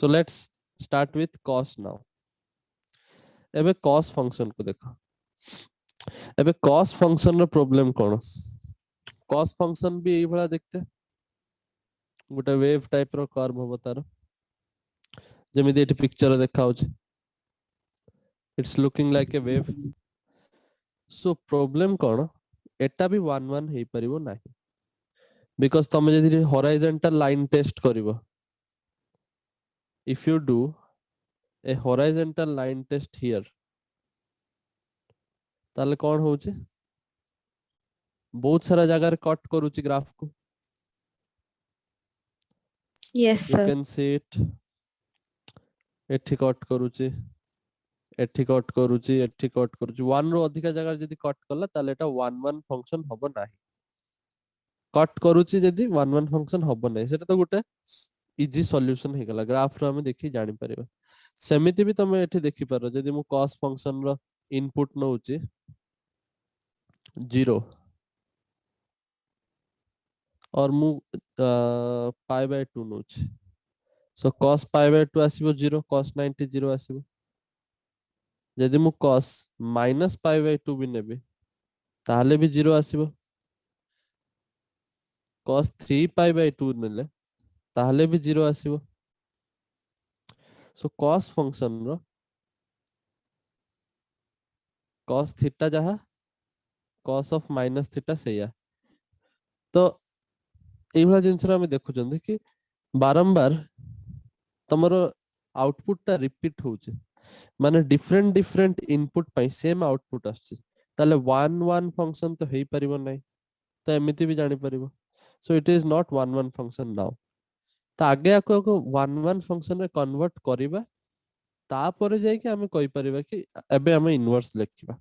So let's start with cos now. एबे cos function को देखो. एबे cos function ର problem कौन? cos function भी यही भला देखते. गोटे वेव टाइप रो कर्व होबो तार. जेमिति एठी पिक्चर देखा होछि. It's looking like a wave. So problem कौन? एटा भी 1 1 हेई परिबो नाही. Because तमे जदि horizontal line test करिवो. If you do a horizontal line test here, ताले कौन होଉଛି? बहुत सारा जगह रे कट करूची ग्राफ को. Yes, You sir. can see it. एठी कट करूची. एठी कट करूची. एठी कट करूची. 1 रो अधिका जगह जदि कट कला ताले एटा 1 1 फंक्शन हबो नाही. कट करूची जदि 1 1 फंक्शन हबो नाही. सेटा तो गोटे इजी सॉल्यूशन हे गला. ग्राफ रो हमें देखि जानि परिबा. सेमिति भी तमे एठी देखि पारो जदि मु cos फंक्शन रो इनपुट नउची 0 और मु पाई बाय 2 नउची. सो cos पाई बाय 2 आसीबो 0, cos 90 0 आसीबो. जदि मु cos माइनस पाई बाय 2 भी नेबे ताहले भी 0 आसीबो. cos 3 पाई बाय 2 नेले ताहले भी 0 आसीबो. सो cos फंक्शन रो cos थीटा जहा cos ऑफ माइनस थीटा सेया. तो एई भला जिंस हम देखु जंदे कि बारंबार तमरो आउटपुट ता रिपीट होउचे. माने डिफरेंट डिफरेंट इनपुट पई सेम आउटपुट आछी. ताले 1 1 फंक्शन तो हेई परिबो नै. तो एमिति भी जानि परिबो. So it is not 1 1 function now. तो आगे आको 1 1 फंक्शन रे कन्वर्ट करिबा. तापर जाय कि हमें कहि परिबा कि एबे हमें इनवर्स लेखिबा.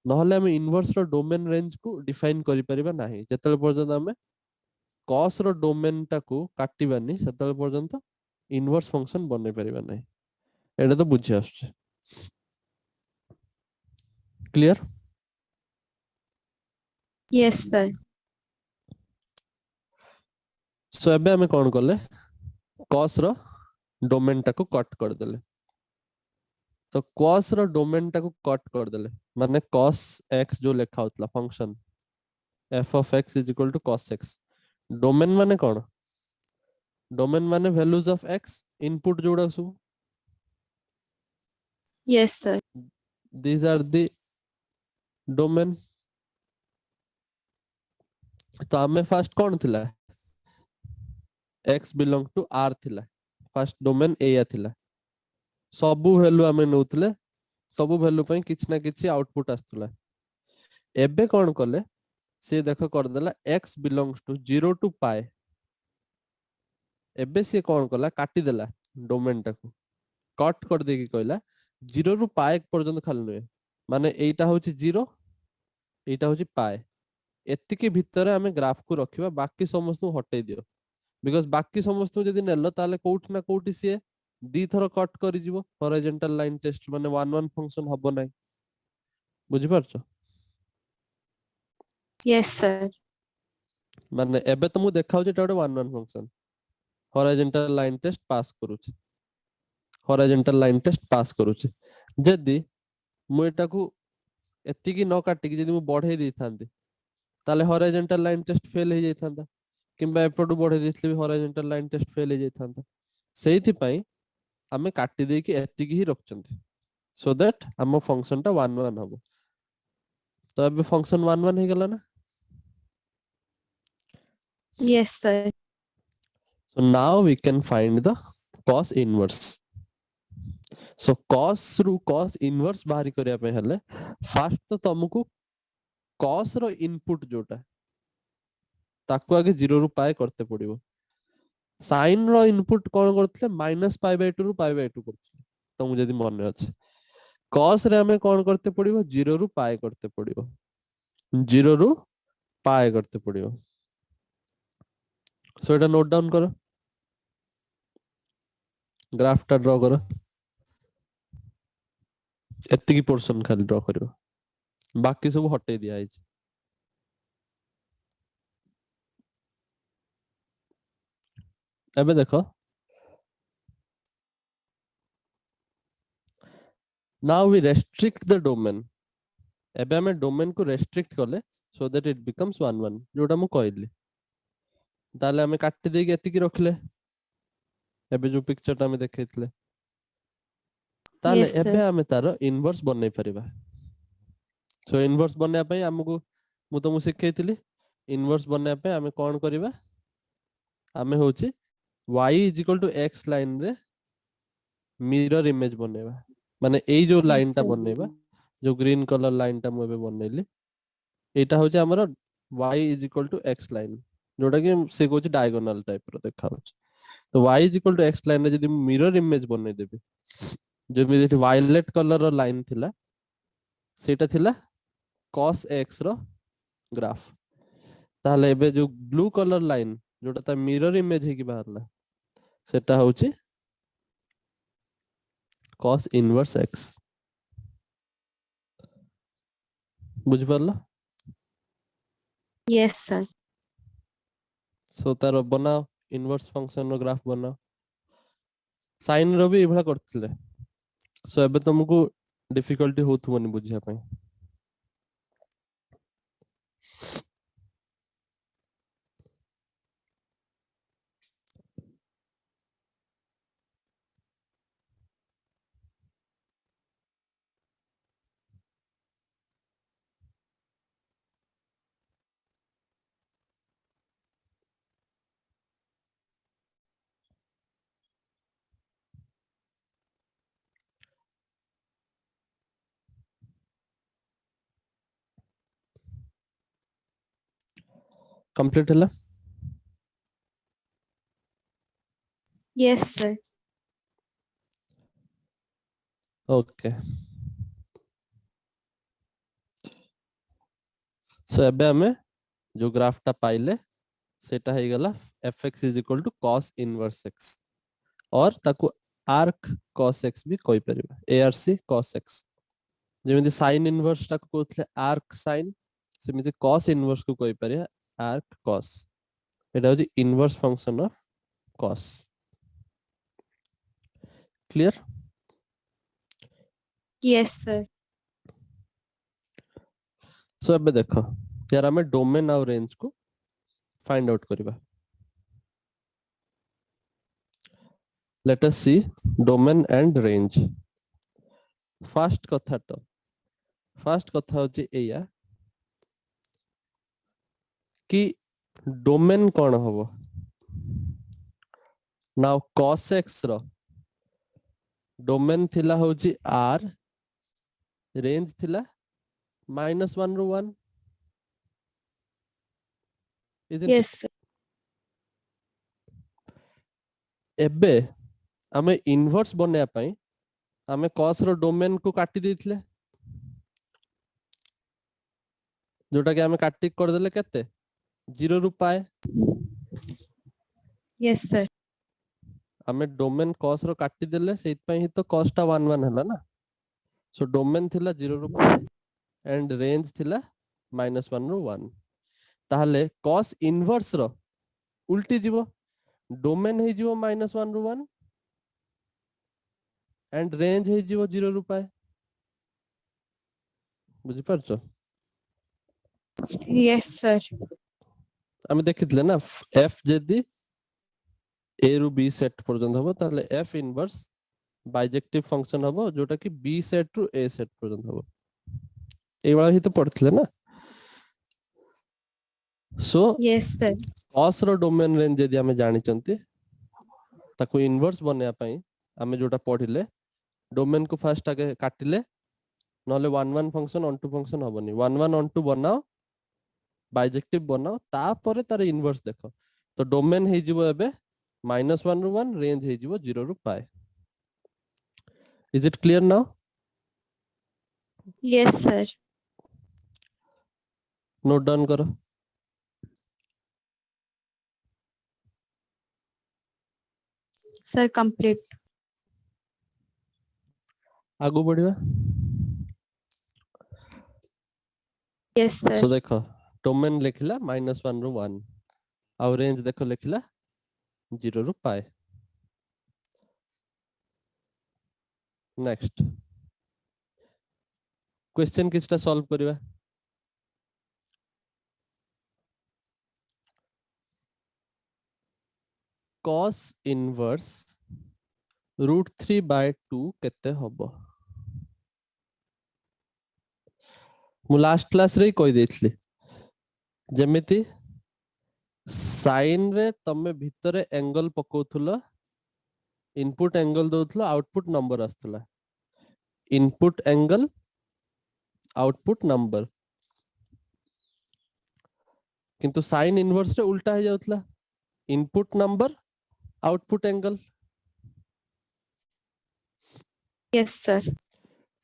नहले हमें इनवर्स रो डोमेन रेंज को डिफाइन करि परिबा नाही. जेतले पर्यंत हमें cos रो डोमेन टाको काटिबानी सेतले पर्यंत इनवर्स फंक्शन बनै परिबा नाही. एटा तो बुझी आछे. क्लियर? Yes, sir. सो एबे हमें कोन करले cos रो डोमेन टाको कट कर देले. तो cos रो डोमेन टाको कट कर देले माने cos x जो लेखा होतला function f of x is equal to cos x. Domain माने कोन? डोमेन माने वैल्यूज ऑफ x इनपुट जोड़ा सब. Yes, sir. These are the domain. तो हमें फर्स्ट कौन थिला? x belong to r थिला. फर्स्ट डोमेन एया थिला. सबु वैल्यू हमें नउतले. सबु वैल्यू पई किछ ना किछ आउटपुट आस्तला. एबे कौन कले से देखो कर देला x belongs to 0 to pi. एबे से कौन कला काटी देला डोमेन टाको. कट कर दे की कहला 0 रु pi पर्यंत खाली नय. माने एटा होची 0 एटा होची pi. एतिके भितरे हमें ग्राफ को रखिबा. बाकी समस्त हटै दियो. बिकॉज़ बाकी समस्त जदी नेलो ताले कोउठ ना कोउठी से दी थरो कट करि जिवो. हॉरिजॉन्टल लाइन टेस्ट माने 1 1 फंक्शन हबो नै. बुझि परछो? Yes, sir. माने एबे त मु देखाउ जे एटा 1 1 function. Horizontal line test pass करूची. हॉरिजॉन्टल लाइन टेस्ट पास करूची. जदी मु एटा को एतिकी न काटि कि जदी मु बढ़े दै थांती ताले हॉरिजॉन्टल लाइन टेस्ट फेल हे जाय थांता. किंबा एपटू बढ़े दैथले हॉरिजॉन्टल लाइन टेस्ट फेल हे जाय थांता. सेहिथि पई हमें काटि दे कि एतिकी ही रखचंती. सो दैट हम फंक्शन टा 1 1 हबो. तो अब फंक्शन 1 1 हे गेला ना. Yes, sir. So now we can find the cos inverse. So cos रू cos inverse बाहरी करिया पे हेले फर्स्ट तो तुमको cos रो इनपुट जोटा ताको आगे 0 रु पाए करते पड़िबो. sin रो इनपुट कोन करथले -π/2 रु π/2 करथले. तुमको जदी मन अछि. cos रे हमें कोन करते पड़िबो 0 रु पाए करते पड़िबो. 0 रु पाए करते पड़िबो. सो एटा नोट डाउन करो. ग्राफ टा ड्रा करो. एतिकी पोर्शन खाली ड्रा करिवो. बाकी सब हटै दिया है. एबे देखो now we restrict the domain. एबे हमें डोमेन को रेस्ट्रिक्ट कले so that it becomes 1 1 जोटा मु कहली ताले हमें काटी देकी एतिकी रखले एबे जो पिक्चर ता हमें देखैतले ताले Yes, एबे sir. हमें तार इनवर्स बनै परिबा सो इनवर्स बनया पई हमकु मु तुमु सिखैतली इनवर्स बनया पई हमें कोन करिबा हमें होची y = x लाइन रे मिरर इमेज बनेबा माने एई जो Yes, लाइन टा sir. बनेबा जो ग्रीन कलर लाइन टा मु एबे बनेली एटा होची हमर y = x लाइन जोटा कि से कोची डायगोनल टाइप रो देखा होची तो y = x लाइन रे जदी मिरर इमेज बनै देबे जो मी जेठी वायलेट कलर रो लाइन थिला सेटा थिला cos x रो ग्राफ ताहले एबे जो ब्लू कलर लाइन जोटा ता मिरर इमेज हे कि बाहरला सेटा होची cos इनवर्स x बुझ परला Yes, sir. सो तार बनाओ इनवर्स फंक्शन रो ग्राफ बनाओ साइन रो भी इभला करथिले सो एबे तुमको डिफिकल्टी होथुवनी बुझिया पई कंप्लीट हला Yes, sir. ओके सो एबे हमें जो ग्राफ ता पाइले सेटा हे गला fx = cos इनवर्स x और ताको आर्क cos x भी कोइ परिबा arc cos x जेमिति sin इनवर्स ता को कोथले आर्क sin सेमिति cos इनवर्स को कोइ परिया आर्क cos एटा होची inverse function of cos clear Yes, sir. So एबे देखो यार हमें डोमेन और रेंज को फाइंड आउट करबा let us see domain and range first कथा होची एया कि डोमेन कोन हबो नाउ cos x रो डोमेन थिला होची r रेंज थिला -1 ରୁ 1 isn't Yes, it sir. एबे हमें इनवर्स बनया पई हमें cos रो डोमेन को काटी देथिले जोटा कि हमें काटी कर देले केते 0 ରୁ पाए Yes, sir. हमें डोमेन cos रो काटी देले सेत पई ही तो cos टा 1 1 हला ना सो डोमेन थिला 0 ରୁ पाए एंड रेंज थिला -1 ରୁ 1 ताहले cos इनवर्स रो उल्टी जीवो डोमेन हे जीवो -1 ରୁ 1 एंड रेंज हे जीवो 0 ରୁ पाए बुझि परछो Yes, sir. हमें देखितले ना f जदी a ରୁ b सेट पर्यंत हबो ताहले f इनवर्स बाइजेक्टिव फंक्शन हबो जोटा कि b सेट ରୁ a सेट पर्यंत हबो ए वाला ही तो पढ़थिले ना सो Yes, sir. cos रो डोमेन रेंज जदी हमें जानि चंती ताको इनवर्स बनया पई हमें जोटा पढ़िले डोमेन को फर्स्ट आगे काटिले नले 1 1 फंक्शन ऑन टू फंक्शन हबनी 1 1 ऑन टू बनाओ बाइजेक्टिव बनाओ तापरे तार इनवर्स देखो तो डोमेन हे जिवो एबे -1 ରୁ 1 रेंज हे जिवो 0 ରୁ पाए is it clear now Yes, sir. Note down करो Sir, complete. आगु बढ़िबा Yes, sir. सो देखो डोमेन लिखला -1 ରୁ 1 और रेंज देखो लिखला 0 ରୁ पाए नेक्स्ट क्वेश्चन किछटा सॉल्व करबा cos inverse √3/2 केते हबो मु लास्ट क्लास रे कहि देथली जेमिति साइन रे तमे भितरे एंगल पकोथुलो इनपुट एंगल दोथुलो आउटपुट नंबर आस्तला इनपुट एंगल आउटपुट नंबर किंतु साइन इनवर्स रे उल्टा हो जाउतला input number output angle Yes, sir.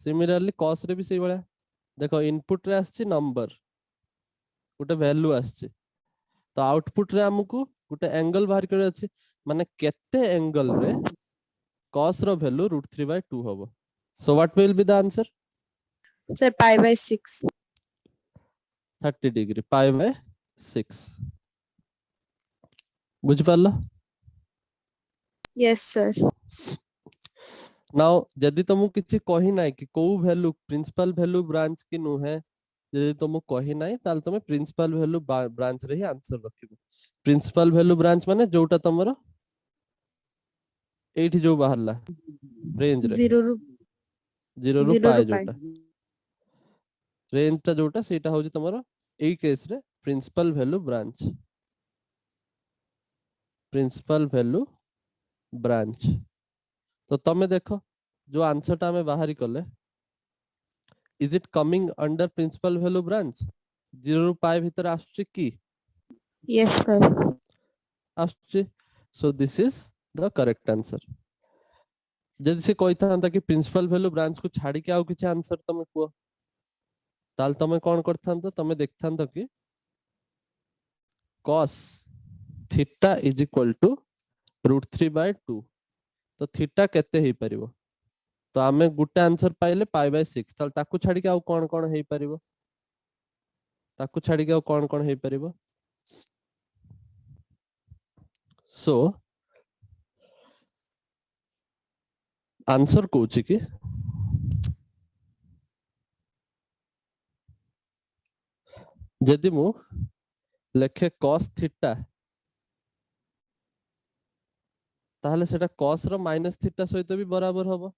Similarly cos रे भी सही बळा देखो इनपुट रे आछि नंबर गोटे वैल्यू आछि तो आउटपुट रे हमकु गोटे एंगल बाहर करे अछि माने केते एंगल रे cos रो वैल्यू √3/2 हबो so what will be the answer Sir, pi/6. 30 degree π/6 बुझ पालो Yes, sir. नाउ जदी तुमु किछि कहि नाइ कि को वैल्यू प्रिंसिपल वैल्यू ब्रांच की नु है जदी तुमु कहि नाइ ताल तुमे प्रिंसिपल वैल्यू ब्रांच रे ही आंसर रखिबो प्रिंसिपल वैल्यू ब्रांच माने जोटा तमरो एठी जो बाहरला रेंज रे 0 ରୁ 0 रु 0 पाए ରୁ pi. जोटा रेंज ता जोटा सेटा होजी तमरो एई केस रे प्रिंसिपल वैल्यू ब्रांच तो तमे देखो जो आंसर ता हमें बाहरी करले is it coming under principal value branch 0 रु पाए भीतर आछी की Yes, sir. आछी so this is the correct answer जदि से कहिता कि प्रिंसिपल वैल्यू ब्रांच को छाडी के आउ किछ आंसर तमे को ताल तमे कोन करथांतो तमे देखथांतो कि cos theta is equal to √3/2 तो थीटा केते हे परिबो तो आमे गुटे आंसर पाइले π/6 ताल ताकू छाडी के आउ कोन कोन हे परिबो ताकू छाडी के आउ कोन कोन हे परिबो सो आंसर कोची कि जदि मु लेखे cos थीटा ताहले सेटा cos रो माइनस थीटा सहित भी बराबर हबो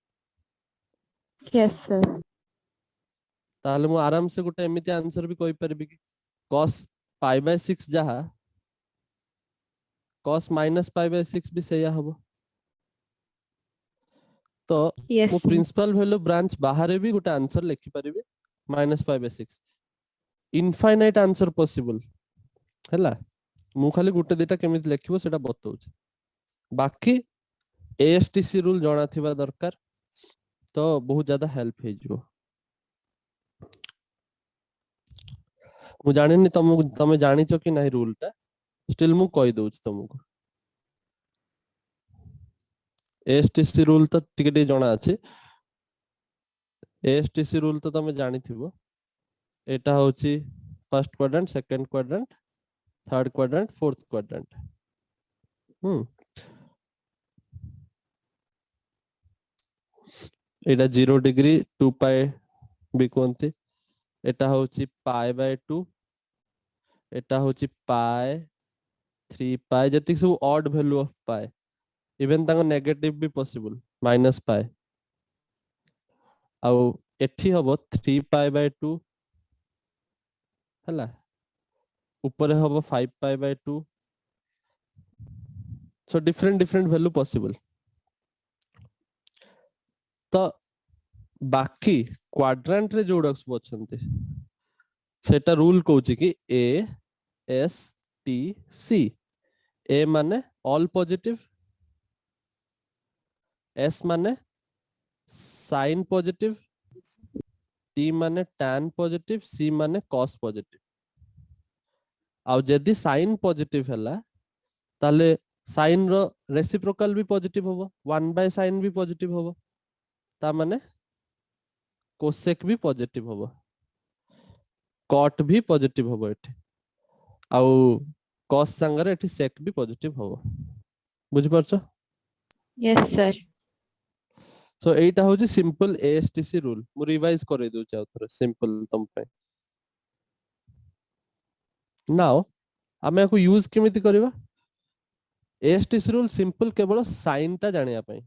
Yes, sir. ताहले मु आराम से गुटे एमिति आंसर भी कहि परबी कि cos π/6 जहा cos माइनस π/6 भी सेया हबो तो Yes, मु sir. प्रिंसिपल वैल्यू ब्रांच बाहर भी गुटे आंसर लिखि परबी -π/6 इनफाइनाइट आंसर पॉसिबल हैला मु खाली गुटे देटा केमिति लिखिबो सेटा बतौछ बाकी एएसटीसी रूल जणा थिबा दरकार तो बहुत ज्यादा हेल्प हे जिवो मु जानिनी तमे जानिचो कि नाही रूल ता स्टिल मु कहि दउछ तुमको एएसटीसी रूल तो टिके टिके जणा अछि एएसटीसी रूल तो तमे जानि थिबो एटा होची first quadrant second quadrant third quadrant fourth quadrant एटा 0 डिग्री 2 पाई भी कोनते एटा होची π/2 एटा होची पाई 3 पाई जति सब odd value of pi even तांको नेगेटिव भी पॉसिबल -पाई आउ एठी हबो 3 π/2 हला ऊपर हबो 5 π/2 सो डिफरेंट वैल्यू पॉसिबल तो बाकी क्वाड्रेंट रे जोड़ा सब अछंते सेटा रूल कहूची कि ए एस टी सी ए माने ऑल पॉजिटिव एस माने साइन पॉजिटिव टी माने टैन पॉजिटिव सी माने कॉस पॉजिटिव आउ जदी साइन पॉजिटिव हला ताले साइन रो रेसिप्रोकल भी पॉजिटिव होबो 1/sin भी पॉजिटिव होबो ता माने कोसेक भी पॉजिटिव होबो कॉट भी पॉजिटिव होबो एठी आउ कॉस संगरे एठी सेक भी पॉजिटिव होबो बुझ परछो Yes, sir. सो एटा होची सिंपल एएसटीसी रूल मु रिवाइज करे दउ चाउथरे सिंपल तम पे नाउ आमे को यूज केमिति करबा एएसटीसी रूल सिंपल केवल साइन ता जानिया पई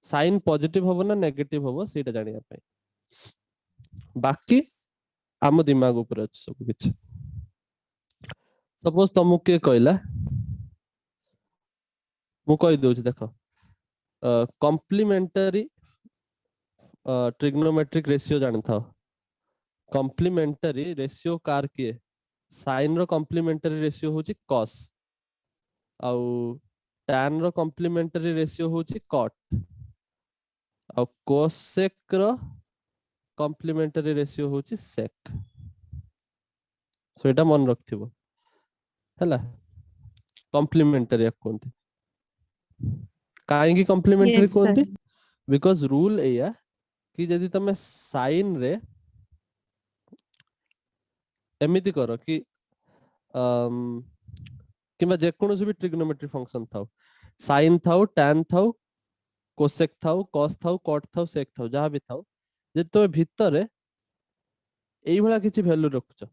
साइन पॉजिटिव होबो ना नेगेटिव होबो सेटा जानिया पई बाकी आम दिमाग ऊपर अछि सब किछ सपोज तुमको के कहला मु कहि दउछि देखो कॉम्प्लीमेंटरी ट्रिग्नोमेट्रिक रेशियो जानि था कॉम्प्लीमेंटरी रेशियो कार किए साइन रो कॉम्प्लीमेंटरी रेशियो होची cos आउ tan रो कॉम्प्लीमेंटरी रेशियो होची cot आउ cosec रो कॉम्प्लीमेंटरी रेशियो होची sec सो एटा मन रखथिबो हैला कॉम्प्लीमेंटरी कोनते काहे की कॉम्प्लीमेंटरी Yes, sir. कोनते बिकॉज़ रूल एया कि यदि तमे साइन रे एमिति करो कि किंबा जे कोनोसी भी ट्रिग्नोमेट्री फंक्शन थाउ साइन थाउ tan थाउ कोसेक थाउ कॉस थाउ कॉट थाउ सेक थाउ जहां भी थाउ जे तो भितरे एई भला किछि वैल्यू रखुछ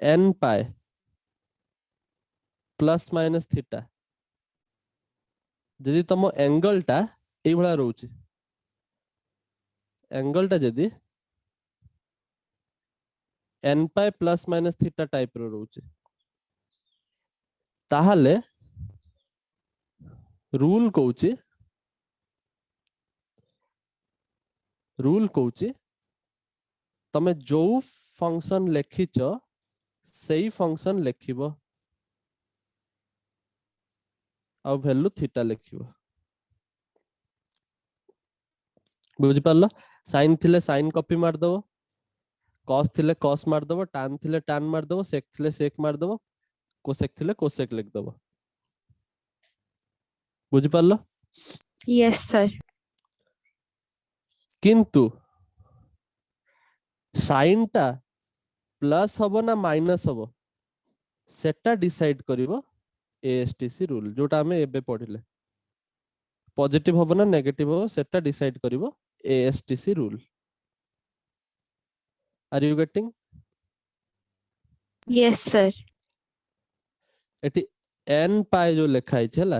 n pi plus minus theta यदि तम एंगल टा एई भला रहउची एंगल टा यदि n pi plus minus theta type रो रहउची ताहाले रूल कहउची तमे जो फंक्शन लेखिच सेई फंक्शन लेखिबो आ वैल्यू थीटा लेखिबो बुझि पारलो साइन थिले साइन कॉपी मार दबो कॉस थिले कॉस मार दबो tan थिले tan मार दबो सेक थिले सेक मार दबो कोसेक थिले कोसेक लिख दबो बुझि पारलो Yes, sir. किंतु साइन टा प्लस हबो ना माइनस हबो सेटा डिसाइड करिवो एएसटीसी रूल जोटा हमें एबे पढिले पॉजिटिव हबो ना नेगेटिव हबो सेटा डिसाइड करिवो ASTC rule are you getting Yes, sir. एटी n पाए जो लिखा है छला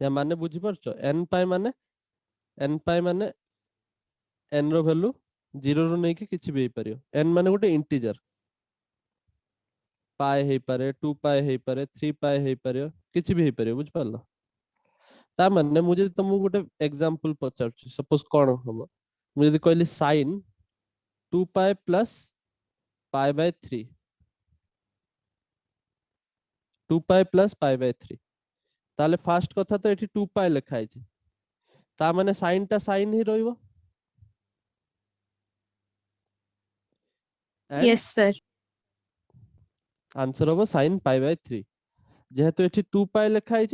या माने बुझी परछो n पाए माने n रो वैल्यू 0 रो नै कि किछि भी परियो n माने गोटे इंटीजर पाए हे पारे 2 पाए हे पारे 3 पाए हे पारे किछि भी हे पारे बुझ पारलो ता माने मुझे तुमको गोटे एग्जांपल पचारछि सपोज कोन हबो मु यदि कहली sin 2 pi plus pi by 3 2 pi plus pi by 3 ताले फास्ट कथा तो एठी 2 पाए लिखा है ता माने साइन टा साइन ही रहइबो एंड Yes, sir. आंसर होबो sin पाई बाय 3 जेहेतु एठी 2 पाए लिखा है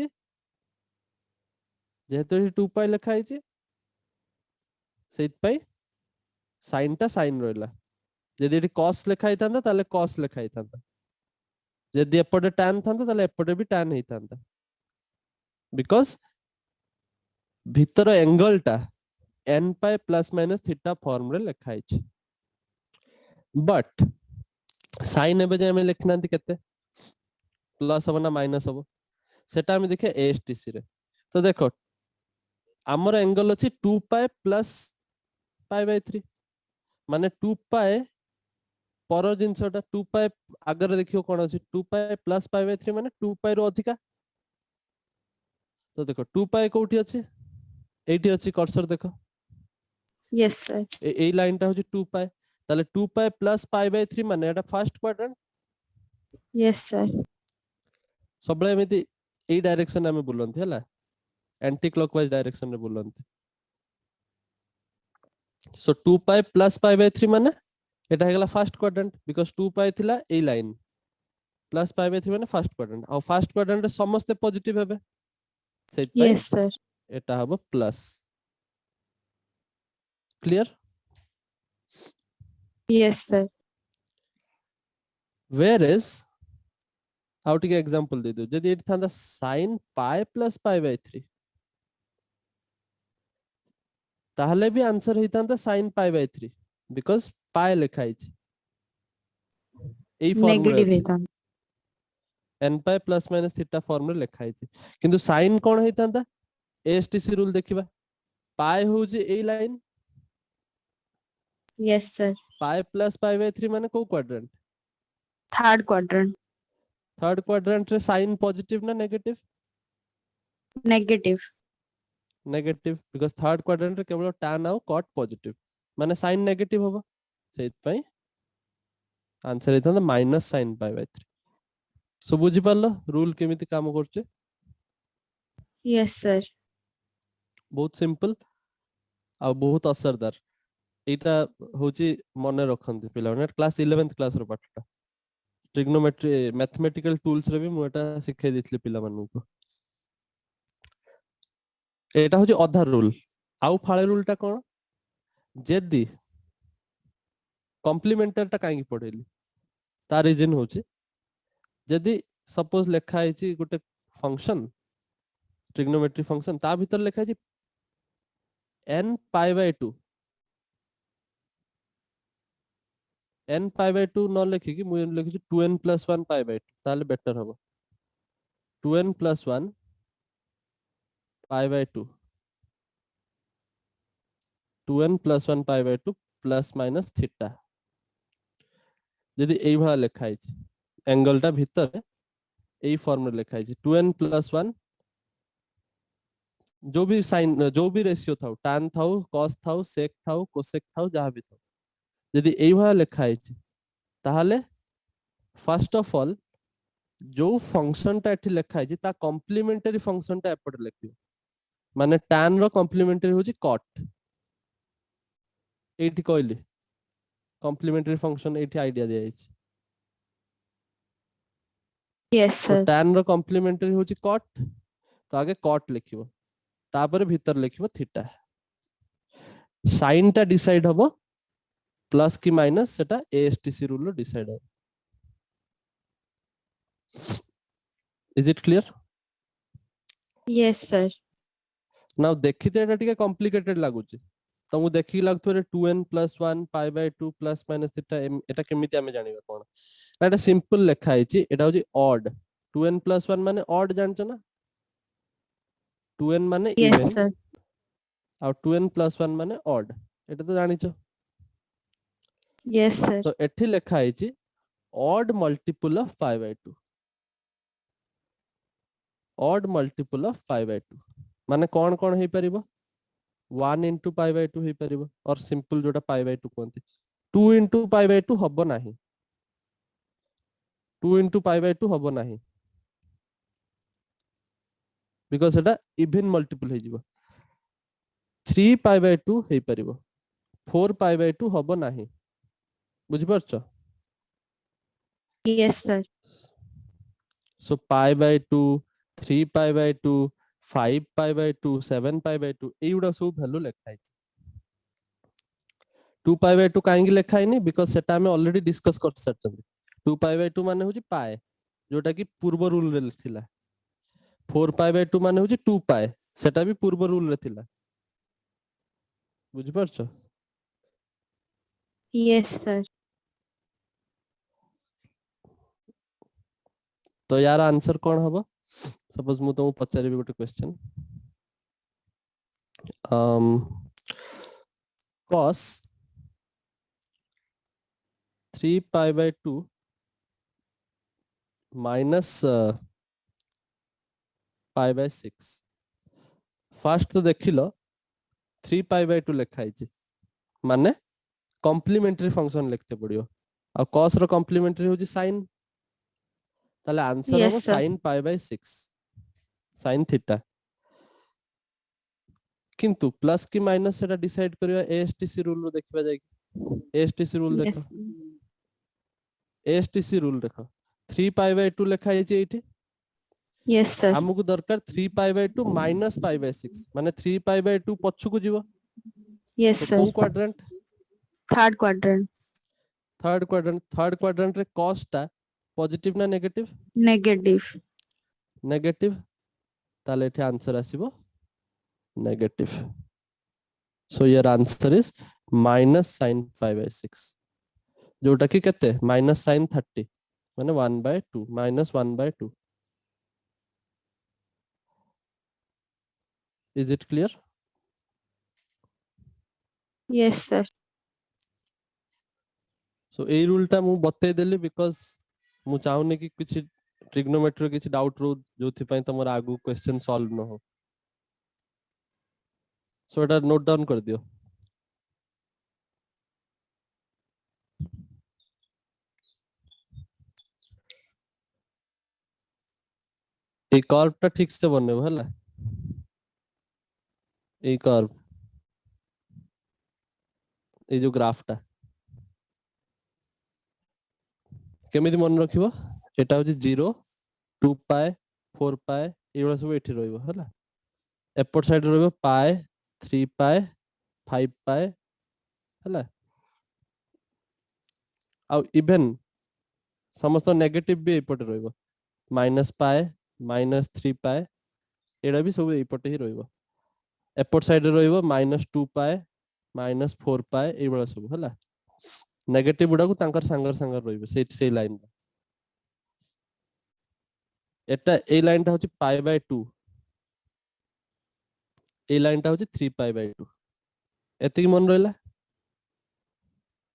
जेहेतु एठी 2 पाए लिखा है सेट पाई साइन टा साइन रहला यदि एठी cos लिखा है तांदा ताले cos लिखा है तांदा यदि एपटे tan थांदा ताले एपटे भी tan है तांदा बिकॉज़ भीतर एंगल टा n pi plus minus theta form रे लिखा है बट साइन एबे जे हमें लिखना केते प्लस हो ना माइनस हो सेटा हम देखे एएसटीसी रे तो देखो हमर एंगल अछि 2 पाए प्लस पाई बाय 3 माने 2 पाए पर जिंसटा 2 पाए आगर देखियो कोन अछि 2 पाए प्लस पाई बाय 3 माने 2 पाए रो अधिका तो देखो 2 पाए कोठी अछि एठी अछि कर्सर देखो Yes, sir. ए लाइन टा होछि 2 पाए ताले 2 पाए प्लस पाई बाय 3 माने एटा फर्स्ट क्वाड्रेंट Yes, sir. सबले एमिति ए डायरेक्शन में बुलंती हला एंटी क्लॉकवाइज डायरेक्शन रे बुलंती सो 2 पाए प्लस पाई बाय 3 माने एटा हेगला फर्स्ट क्वाड्रेंट बिकॉज़ 2 पाए थिला ए लाइन प्लस पाई बाय 3 माने फर्स्ट क्वाड्रेंट और फर्स्ट क्वाड्रेंट रे समस्त पॉजिटिव हेबे सेट पाई Yes, sir. एटा हबो plus clear Yes, sir. Where is out के एग्जांपल दे दो यदि एट थांदा sin pi plus pi by 3 ताहले भी आंसर हेतांता sin pi by 3 because pi लिखा है एई फॉर्म रे नेगेटिव अछि हेता n pi plus minus theta form रे लिखा है किंतु sin कोन हेतांता ASTC रूल देखिबा pi हो जे एई line yes sir pi plus pi by 3 माने को क्वाड्रेंट थर्ड थर्ड क्वाड्रेंट रे sin पॉजिटिव ना negative negative negative because third quadrant रे केवल tan आउ cot पॉजिटिव माने sin नेगेटिव होबा सेत पई आंसर हेतांता minus sin pi by 3 so बुझी पारलो रूल केमिति काम करचे यस सर बहुत सिंपल आ बहुत असरदार एटा होची मने रखंती पिला ने क्लास 11th क्लास रो पाठटा ट्रिग्नोमेट्री मैथमेटिकल टूल्स रे भी मु एटा सिखाई दिथले पिला मानू को एटा होची अधा रूल आउ फाळे रूलटा कोन जेदी कॉम्प्लीमेंटर टा काई पढेली ता रीजन होची जदी सपोज लेखा आइची गुटे फंक्शन ट्रिग्नोमेट्री फंक्शन ता भीतर लेखा आइची n pi by 2 n pi by 2 न लिखि कि मु लिखि 2n plus 1 pi by 2 ताले बेटर हबो 2n plus 1 pi by 2 2n plus 1 pi by 2 plus minus theta जदी एई भा लेखा आइची एंगल टा भीतर एई फॉर्म रे लेखा आइची 2n plus 1 जो भी साइन जो भी रेशियो थाउ tan थाउ cos थाउ sec थाउ cosec थाउ जहां भी थाउ जदी एई भा लेखा आइची ताहाले फर्स्ट ऑफ ऑल जो फंक्शन टा एठी लेखा है ता कॉम्प्लीमेंटरी फंक्शन टा एपट लेखियो माने tan रो कॉम्प्लीमेंटरी होची cot एठी कहली कॉम्प्लीमेंटरी फंक्शन एठी आईडिया दिया है यस तो सर tan रो कॉम्प्लीमेंटरी होची cot तो आगे cot लिखियो तापर भीतर लिखियो थीटा sin टा डिसाइड हबो प्लस की माइनस सेटा ASTC रूल रो डिसाइड हो is it clear yes sir now देखिते एटा टिके कॉम्प्लिकेटेड लागुची तमु देखि लागथो रे 2n plus 1 pi by 2 plus minus theta एटा केमिति हमें जानिबा कोन एटा सिंपल लेखा आइची एटा होची odd 2n plus 1 माने odd जानचो ना 2n माने यस इवन सर और 2n plus 1 माने odd एटा तो जानिचो यस सर तो एठी लेखा आइची odd multiple of pi by 2 odd multiple of pi by 2 माने कोन कोन हे परिबो 1 into pi by 2 हे परिबो और सिंपल जोटा pi by 2 कोनते 2 into pi by 2 हबो नाही 2 into pi by 2 हबो नाही बिकॉज़ एटा इवन मल्टीपल हे जिवो 3 pi by 2 hey परिबो 4 pi by 2 हबो नाही बुझि परछो yes sir so pi by 2 3 pi by 2 5 pi by 2 7 pi by 2 एउडा सब वैल्यू लेखा है 2 pi by 2 काहेंगे लेखा है नहीं बिकॉज़ सेटा हमें ऑलरेडी डिस्कस कर सकते 2 pi by 2 माने होची पाए जोटा कि पूर्व रूल रे थिला 4 pi by 2 माने होची 2 pi सेटा भी पूर्व रूल रे थिला बुझि परछो यस सर तो यार आंसर कोन हबो सपोज मु तुम पचारिबी गोटे question cos 3 pi by 2 minus pi by 6 first तो देखिलो 3 pi by 2 लेखा है माने कॉम्प्लीमेंटरी फंक्शन लिखते पड़ियो आ cos रो कॉम्प्लीमेंटरी होची sin ताले आंसर यस हबो sir sin pi by 6 sin theta किंतु प्लस की माइनस सेटा डिसाइड करियो ASTC रूल रो देखबा जाय ASTC रूल देखो यस ASTC रूल देखो 3 pi by 2 लेखा है एठी यस सर हमकु दरकार 3 pi by 2 minus pi by 6 माने 3 pi by 2 पछु को जीवो यस तो को sir quadrant third quadrant third quadrant रे cos टा पॉजिटिव ना नेगेटिव नेगेटिव नेगेटिव ताले एठी आंसर आसीबो negative so your answer is -sin5/6 जोटा कि केते -sin30 माने 1/2 -1/2 is it clear? Yes, sir. So एई रूल टा मु बतै देली बिकॉज़ मु चाहुनी कि किछि ट्रिग्नोमेट्री किछि डाउट रो जोथि पय तमर आगु क्वेश्चन सॉल्व न हो सो एटा नोट डाउन कर दियो ए कर्व टा ठीक से बनेबो हला ए कर्व ए जो ग्राफ टा केमिति मन रखिबो एटा होची 0 2 पाए 4 पाए एवला सब एठी रहइबो हला एपट साइड रहइबो पाए 3 पाए 5 पाए हला आ इवन समस्त नेगेटिव भी एपट रहइबो माइनस पाए -3 पाए एडा भी सब एपट ही रहइबो एपट साइड रहइबो -2 पाए -4 पाए एवला सब हला नेगेटिव गुडा को तांकर सांगर रहइबो से लाइन एटा ए लाइन टा होची π/2 ए लाइन टा होची 3 π/2 एति मन रहला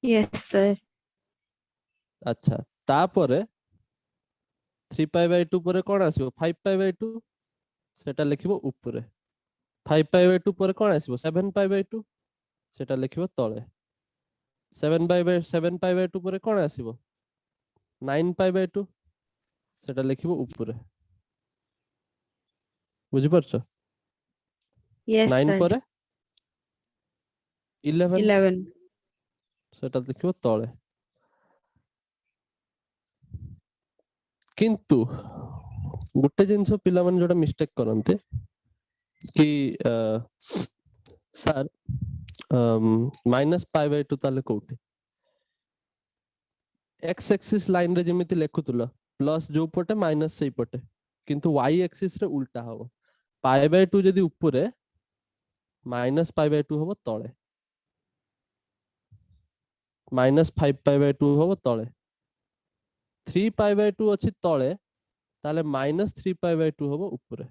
Yes, sir. अच्छा तापरे 3 π/2 परे कोन आसीबो 5 π/2 सेटा लिखिबो ऊपरे 5 π/2 परे कोन आसीबो 7 π/2 सेटा लिखिबो तळे 7 π/2 परे कोन आसीबो 9 π/2 सेटा लिखिबो ऊपरे बुझि परछो Yes, 9 sir. परे 11 11. सेटा लिखिबो तळे किंतु गुटे जिंस पिला मन जोटा मिस्टेक करंते कि सर -π/2 ताले कोठी एक्स एक्सिस लाइन रे जेमिति लेखुतुला प्लस जो पटे माइनस सेई पटे किंतु वाई एक्सिस रे उल्टा हबो π/2 जदी ऊपरे -π/2 हबो तळे -5 π/2 हबो तळे 3 π/2 अछि तळे ताले -3 π/2 हबो ऊपरे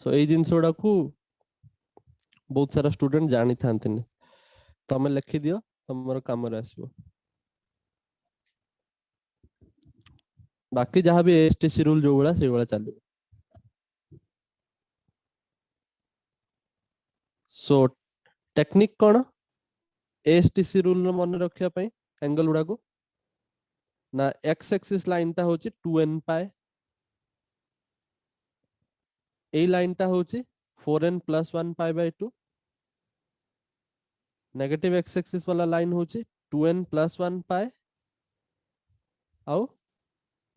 सो एई जिंस ओडा को बहुत सारा स्टूडेंट जानी थांतिनी तमे लिखि दियो तमरो काम रे आसीबो बाकी जहां भी एसटीसी रूल जो बड़ा से बड़ा चले सो टेक्निक कोन एसटीसी रूल न मन रखिया पई एंगल उडा को ना एक्स एक्सिस लाइन टा होची 2n पाए ए लाइन टा होची 4n + 1 π/2 नेगेटिव एक्स एक्सिस वाला लाइन होची 2n + 1 पाए आउ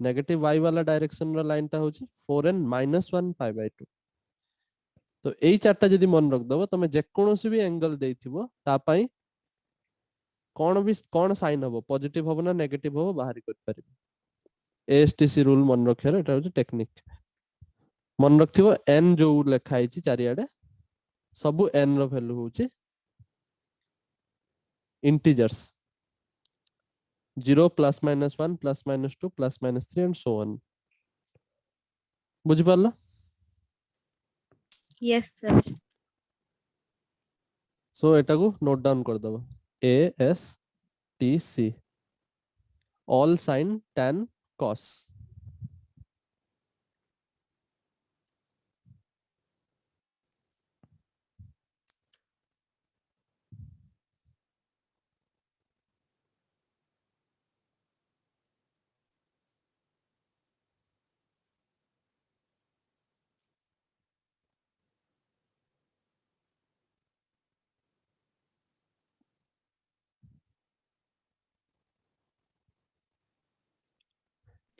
नेगेटिव y वाला डायरेक्शन रो लाइन टा होची 4n - 1 π/2 तो एई चारटा जदी मन रख दबो तमे जे कोनोसी भी एंगल देथिबो ता पई कोन साइन हबो पॉजिटिव हबो ना नेगेटिव हबो बाहर कर परिबो एएसटीसी रूल मन रखियार एटा होची टेक्निक मन रखथिबो n जो लेखा आइची चारियाडे सबु n रो वैल्यू होची इंटीजर्स 0 +- 1 +- 2 +- 3 एंड सो ऑन बुझि पारलो Yes, sir. सो एटा को नोट डाउन कर दबो ASTC all sine tan cos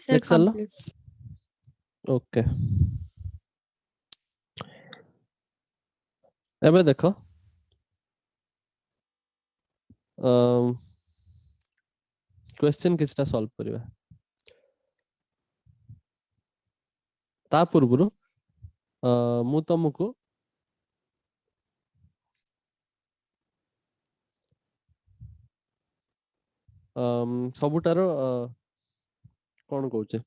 Sir, लिख सारलो complete. ओके एबे देखो क्वेश्चन किसटा सॉल्व करिवा ता पूर्वरु ମୁଁ ତମକୁ ସବୁଟାର କଣ କହୁଛେ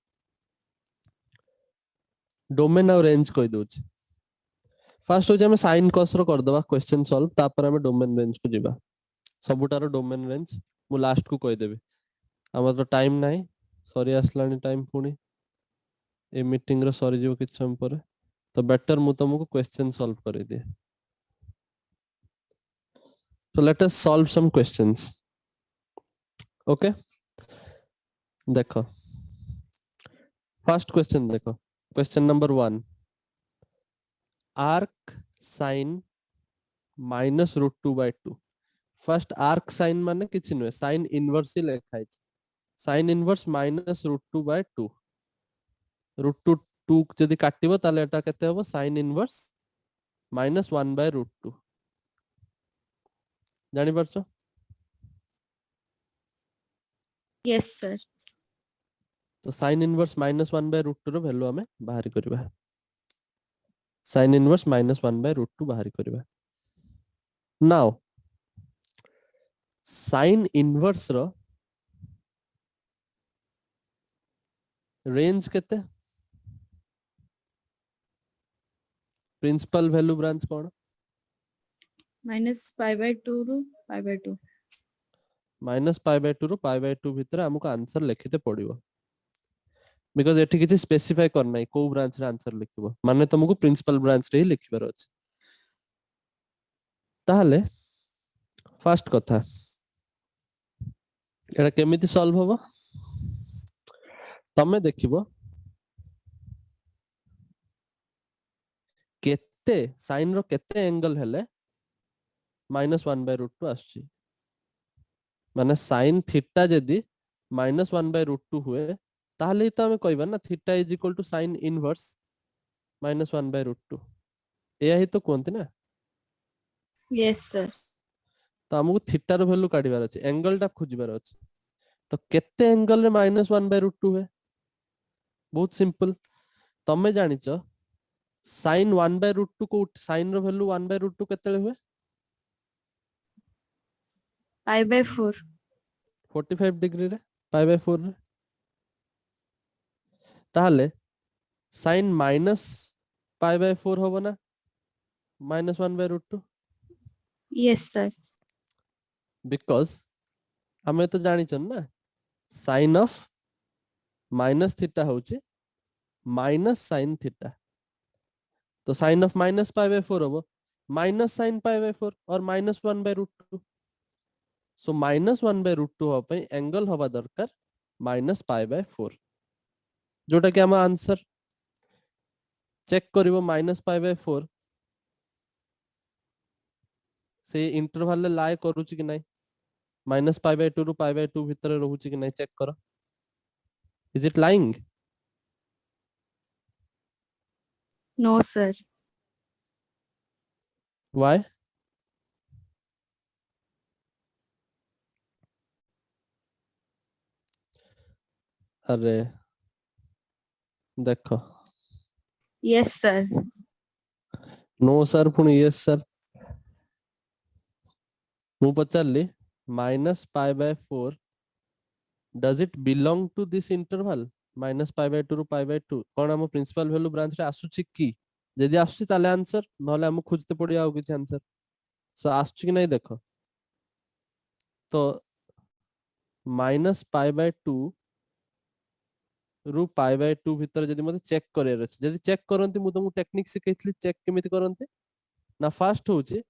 डोमेन और रेंज कहि दउछि फर्स्ट हो हम साइन कॉस रो कर दबा क्वेश्चन सॉल्व तापर हम डोमेन रेंज को जिबा सबुटारो डोमेन रेंज मु लास्ट को कहि देबी हमर तो टाइम नाही सरी आसलानी टाइम पुनी ए मीटिंग रो सरी जो किछ हम पर तो बेटर मु तुमको क्वेश्चन सॉल्व कर दिए so let us solve some questions okay देखो फर्स्ट क्वेश्चन देखो question number 1 arc sine minus root 2/2 first arc sine माने किछि नुहे साइन इनवर्स ही लेखा है sine inverse minus root 2/2 root 2 जदि काटिबो ताले एटा केते होबो साइन इनवर्स माइनस 1/√2 जानि परछो Yes, sir. तो साइन इनवर्स माइनस 1/√2 रो वैल्यू हमें बाहर करबा साइन इनवर्स माइनस 1/√2 बाहर करबा नाउ साइन इनवर्स रो रेंज केते प्रिंसिपल वैल्यू ब्रांच कोन Minus pi/2 ru pi/2. Minus π/2 रो π/2 भितर हमको आंसर लिखिते पड़िबो बिकॉज़ एठी किछि स्पेसिफाई कर नै को ब्रांच रे आंसर लिखिबो माने तुमको प्रिंसिपल ब्रांच रे ही लिखिबार अछि ताहले फर्स्ट कथा एटा केमिति सॉल्व होबो तमे देखिबो केते साइन रो केते एंगल हेले -1/√2 आछि माने साइन थीटा जदी -1/√2 हुए ताहले तो हमें कहबा ना theta is equal to sine inverse -1/√2 एया ही तो कोनते ना Yes, sir. तो हमको थीटा रो वैल्यू काढिबार अछि एंगल टा खोजिबार अछि तो केते एंगल रे -1/√2 हुए बहुत सिंपल तमे जानिचो साइन 1/√2 को साइन रो वैल्यू 1/√2 केते हुए Pi/4. 45 डिग्री रे π/4 रे ताहले साइन माइनस π/4 होबो ना -1/√2 Yes, sir. बिकॉज हमें तो जानी चन ना साइन ऑफ माइनस थीटा होची माइनस साइन थीटा तो साइन ऑफ माइनस π/4 होबो माइनस साइन π/4 और -1/√2 सो -1/√2 हो पे एंगल होबा दरकार -π/4 जोटा कि हम आंसर चेक करिवो -π/4 से इंटरवल ले लाए करूची कि नहीं -π/2 रु π/2 भितर रहूची कि नहीं चेक करो is it lying No, sir. Why अरे देखो Yes, sir. नो सर पुणी यस सर मु पचारली -π/4 does it belong to this interval -π/2 रु π/2 कोन हम प्रिंसिपल वैल्यू ब्रांच रे आसुची की जदी आसुची ताले आंसर नहले हम खोजते पड़ी आउ किछ आंसर सो आसुची कि नहीं देखो तो -π/2 रु π/2 भीतर जदी मते चेक करियर अछि जदी चेक करंती मु तुमको टेक्निक सिखैतली चेक केमिति करंती ना फास्ट होची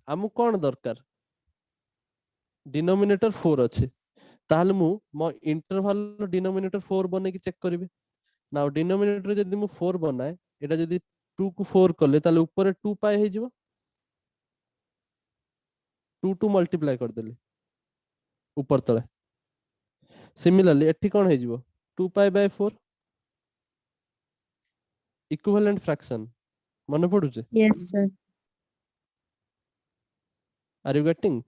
हमु कोन दरकार डिनोमिनेटर 4 अछि ताहले मु मो इंटरवल डिनोमिनेटर 4 बने की चेक करिवे नाउ डिनोमिनेटर जदी मु 4 बनाए एटा जदी 2 को 4 करले ताले ऊपर 2 पाई हे जिवो 2 मल्टीप्लाई कर देले ऊपर तळे सिमिलरली एठी कोन हे जिवो 2π/4 इक्विवेलेंट फ्रैक्शन मन पडुचे Yes, sir. Are you getting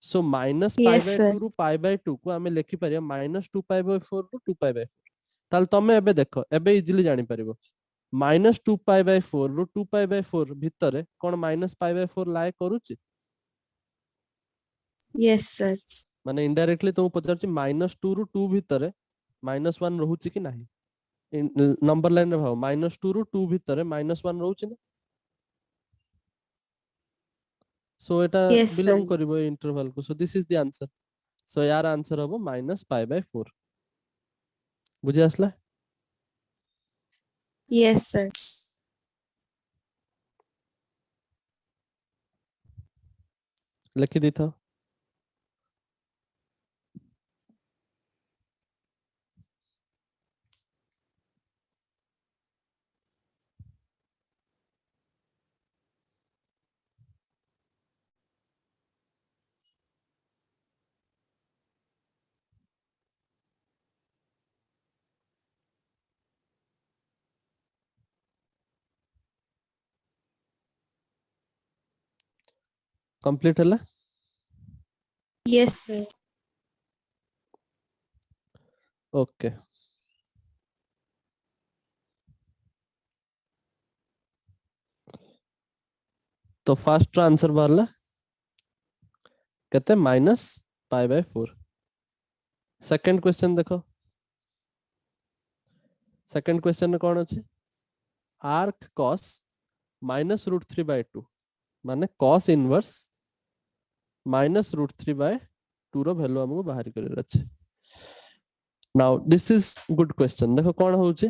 so Yes, sir. -π/2 रु π/2 को हमें लिखि परिया -2π/4 रु 2π/4 ताल तमे एबे देखो एबे इजीली जानि परिबो -2π/4 ରୁ 2π/4 ଭିତରେ କଣ -π/4 ଲାଏ କରୁଛି? Yes, sir. ମାନେ ଇନଡାଇରେକ୍ଟଲି ତମକୁ ପଚାରୁଛି -2 ରୁ 2 ଭିତରେ -1 ରହୁଛି କି ନାହିଁ? ନମ୍ବର ଲାଇନରେ ଭାବ, -2 ରୁ 2 ଭିତରେ -1 ରହୁଛି ନା? ସୋ ଏଟା Yes, sir. ବିଲଙ୍ଗ କରିବ ଏ ଇଣ୍ଟରଭାଲ କୁ। So this is the answer. So यार आंसर हबो -π/4। बुझी आसला? Yes, sir. लिखि दी था। कंप्लीट हला? Yes, sir. ओके। तो फर्स्ट आंसर बाहरला कहते -π/4। सेकंड क्वेश्चन देखो। सेकंड क्वेश्चन में कौन अच्छे? आर्क कॉस -√3/2 माने कॉस इनवर्स -√3/2 रो वैल्यू हमको बाहर कर अच्छे। Now this is good question. देखो कौन होचे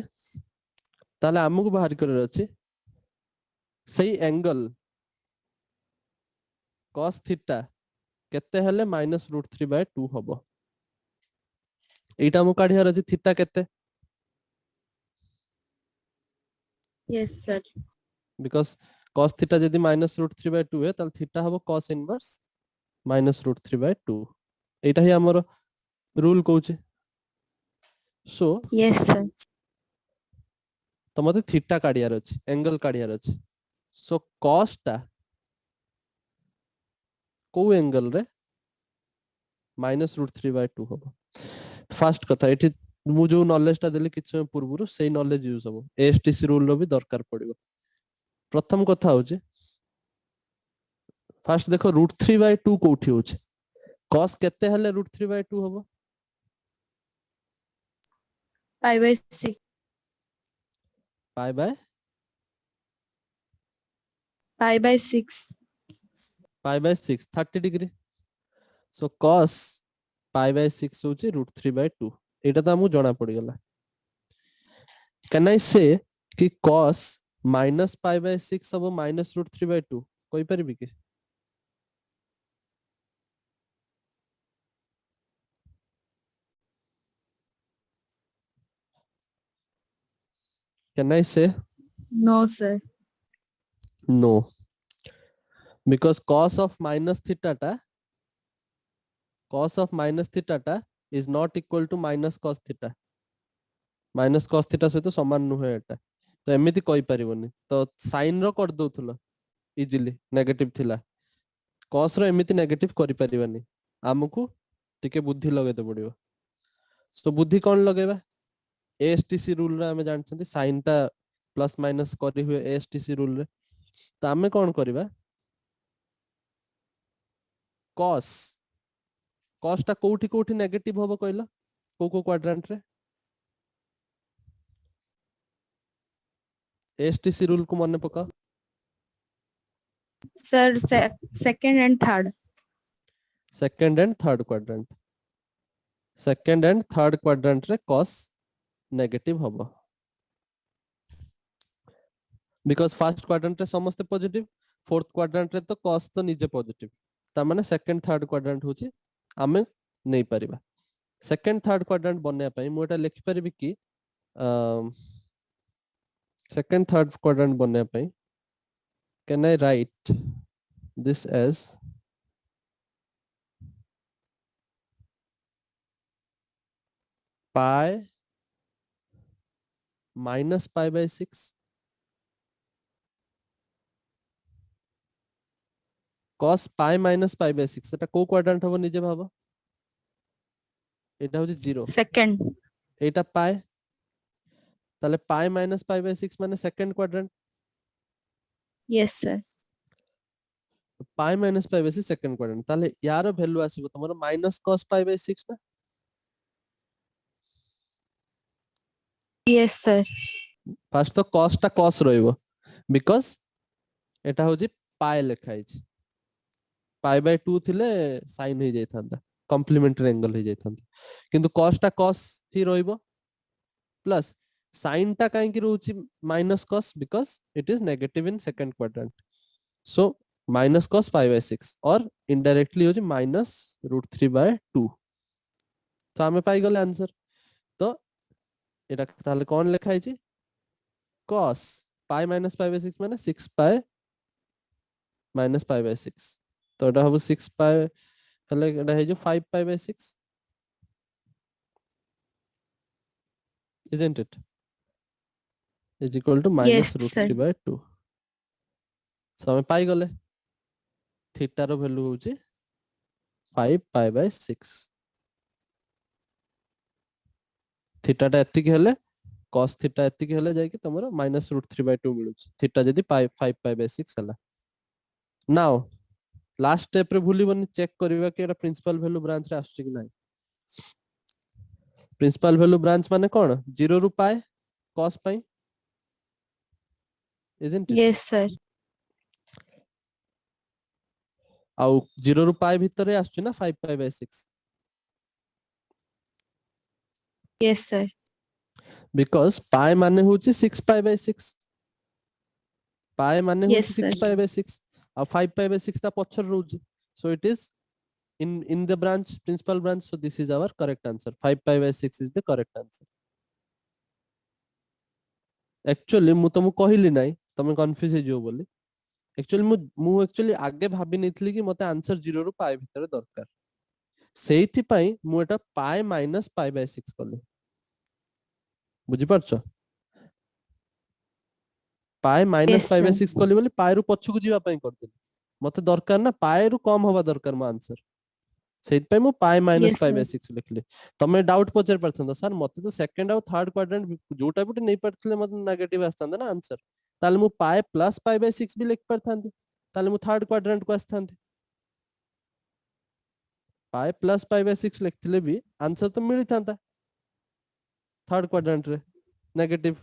ताले हमको बाहर कर अच्छे सही एंगल cos थीटा केते हेले -√3/2 हबो। एटा हमको काढियार अछि थीटा केते? Yes, sir. Because cos theta यदि -√3/2 है ताल थीटा हबो cos इनवर्स -√3/2। एटा ही हमर रूल कहूचे। सो Yes, sir. तो मते थीटा काढियार अछि, एंगल काढियार अछि। सो cos टा को एंगल रे -√3/2 हबो। फर्स्ट कथा एठी मु जो नॉलेज टा देली किछ पूर्वरु सेही नॉलेज यूज हबो। एएसटीसी रूल रो भी दरकार पड़िबो। प्रथम कथा होचे फर्स्ट देखो √3/2 कोठी होचे। cos केते हले √3/2 हबो? π/6. π/6 π/6. π/6 30 डिग्री। सो cos π/6 होची √3/2। एटा त हमु जणा पड़ी गला। कैन आई से कि cos -π/6 हबो -√3/2 कोइ परिबी कि? कैन आई से? No, sir. No, because cos of minus theta is not equal to minus cos theta। Minus cos theta सहित समान नुहे एटा। तो एमिति कहि परिबोनी। तो साइन रो कर दोथुलो इजीली नेगेटिव थिला। cos रो एमिति नेगेटिव करि परिबानी। हमकु टिके बुद्धि लगेते पड़िबो। सो बुद्धि कोन लगेबा? एएसटीसी रूल रे हमें जानछंती साइन टा प्लस माइनस करि हुए एएसटीसी रूल रे। तो हमें कोन करबा? cos टा कोठी कोठी नेगेटिव होबो कहला? को क्वाड्रेंट रे? एएसटीसी रूल को मने पका। Sir, second and third. Second and third quadrant. Second and third quadrant रे cos नेगेटिव हबो। बिकॉज फर्स्ट क्वाड्रेंट रे समस्त पॉजिटिव, फोर्थ क्वाड्रेंट रे तो cos तो निजे पॉजिटिव। ता माने सेकंड थर्ड क्वाड्रेंट होची हमें नहीं परिबा। सेकंड थर्ड क्वाड्रेंट बनया पई मु एटा लिखि परिबी कि सेकंड थर्ड क्वाड्रेंट बनया पई can I write this as pi -π/6 cos pi -π/6 এটা কো কোয়াড্রেন্ট হবে নিজে ভাবো। এটা হচ্ছে 0, Second. এটা পাই, ताले पाई माइनस पाई बाय 6 माने second quadrant, Yes, sir. Pi minus pi by 6 second quadrant, ताले यार वैल्यू आसीबो तमरो माइनस cos पाई बाय 6 ना। Yes, sir. फास्ट तो cos टा cos रहइबो बिकॉज़ एटा होजी पाई लेखा हिच, पाई बाय 2 थिले sin हो जाइथांता, कॉम्प्लीमेंटरी एंगल हो जाइथांता, किंतु cos टा cos ही रहइबो प्लस sin टा काहे कि रहउची minus cos because it is negative in second quadrant, so minus cos pi by 6 और इनडायरेक्टली होजी माइनस √3 बाय 2, तो हमें पाई गले आंसर। तो एटा ताले कोन लेखा हिची cos pi minus pi by 6 माने 6 पाई माइनस पाई बाय 6, तो एटा हबो 6 पाई हले एटा हे जो 5 pi by 6, isn't it, is equal to Yes, minus sir. √3 by 2, so हमें पाई गले थीटा रो वैल्यू होची 5 पाई बाय 6, थीटा टा एतिक हेले cos थीटा एतिक हेले जाय कि तमरो minus √3 by 2 मिलुची, थीटा जदी 5 पाई बाय 6 हला। नाउ लास्ट स्टेप रे भूली बनी चेक करबा कि एटा प्रिंसिपल वैल्यू ब्रांच रे आछी कि नाही। प्रिंसिपल वैल्यू ब्रांच माने कोन 0 रु पाई cos pi, isn't it, Yes, sir. आउ 0 रु पाई भितरे आछी ना 5 pi by 6, Yes, sir. Because pi माने होची 6 पाई बाय 6, पाई माने Yes, होची sir. 6 पाई बाय 6 और 5 पाई बाय 6 ता पछर रहउची, so it is in the branch principal branch, so this is our correct answer, 5 pi by 6 is the correct answer। actually मु तुमको कहली नाही तमे कंफ्यूज हे जो बोली, एक्चुअली मु एक्चुअली आगे भाबी नथली कि मते आंसर 0 रु पाई भितर दरकार, सेहिथि पई मु एटा पाई माइनस पाई बाय 6 करले, बुझी परछो, pi minus Yes, pi by sir. 6 करली बोली पाई रु पछकु जीवा पई करदेली, मते दरकार ना पाई रु कम होबा दरकार मो आंसर, सेहित पई मु पाई माइनस Yes, पाई sir. बाय 6 लिखली। तमे डाउट पचर परछन सर मते तो सेकंड और थर्ड क्वाड्रेंट जोटा बिटे नै परथिले मते नेगेटिव आस्तांदा ना आंसर, ताले मु पाई प्लस पाई बाय 6 भी लिख परथांती, ताले मु थर्ड क्वाड्रेंट को आस्थांती, पाई प्लस पाई बाय 6 लिखथिले भी आंसर तो मिली थांता थर्ड क्वाड्रेंट रे नेगेटिव,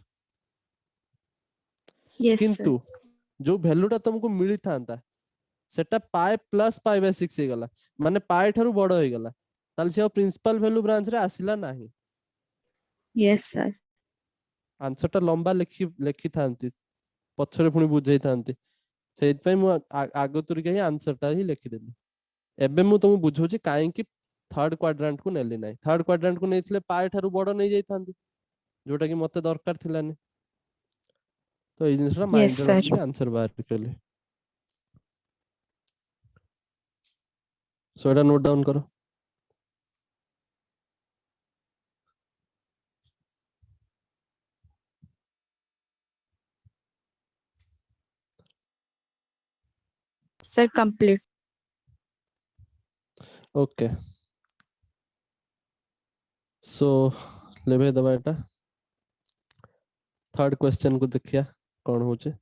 Yes, sir. किंतु जो वैल्यूटा तुमको मिली थांता सेटा पाई प्लस पाई बाय 6 हे गला, माने पाई थारु बडो हे गला, ताले से प्रिंसिपल वैल्यू ब्रांच रे आसिला नाही, Yes, sir. आंसर टा लंबा लिखि थांती पछरे पुनी बुझाई थांती, सेइत पई मु आगतुरी के आंसर टा ही लिखि देली। एबे मु तुम बुझौची काहे कि थर्ड क्वाड्रेंट को नेली नाही, थर्ड क्वाड्रेंट को नेथिले पाई थारु बडो नै जाई थांती जोटा कि मते दरकार थिलानी, तो एई जिंसरा Yes, माइंड रे sir. रखिके आंसर बाहर केली, सो एटा नोट डाउन करो। Sir, complete. ओके सो लेबे दबा एटा थर्ड क्वेश्चन को देखिया कौन होचे।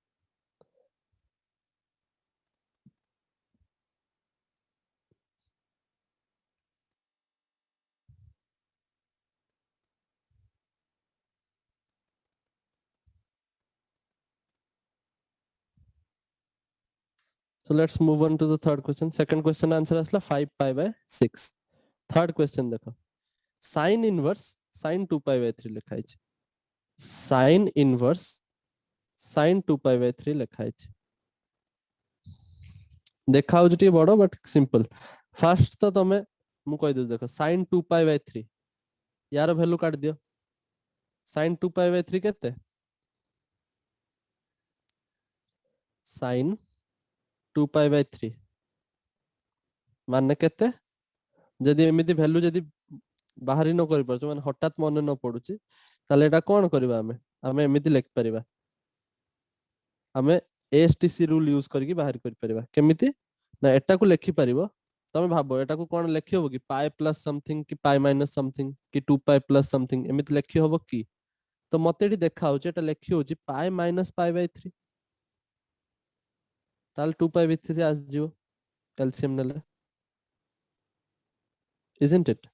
So let's move on to the third question। second question answer असला 5 pi by 6। थर्ड क्वेश्चन देखो sin inverse sin 2 pi by 3 लिखा है, sin inverse sin 2 pi by 3 लिखा है, देखा हो जटी बड़ो बट सिंपल। फर्स्ट तो तमे मु कहि दो देखो sin 2 pi by 3 यार वैल्यू काट दियो, sin 2 pi by 3 केते sin 2 pi by 3 माने केते, जदि एमिति वैल्यू जदि बाहरी न करि परछ माने हठात मन न पडुची ताले एटा कोन करबा हमें एमिति लिख परिबा, हमें एसटीसी रूल यूज करके बाहर कर परिबा, केमिति ना एटा को लिखि परिबो, तमे भाबो एटा को कोन लिखि होबो कि पाई प्लस समथिंग कि पाई माइनस समथिंग कि 2 पाई प्लस समथिंग एमिति लिखि होबो कि तो मते एटी देखा होचे एटा लेखि होची पाई माइनस पाई बाय 3 ताल 2 पाई बाय 3 आस जिवो एलसीएम नेले isn't it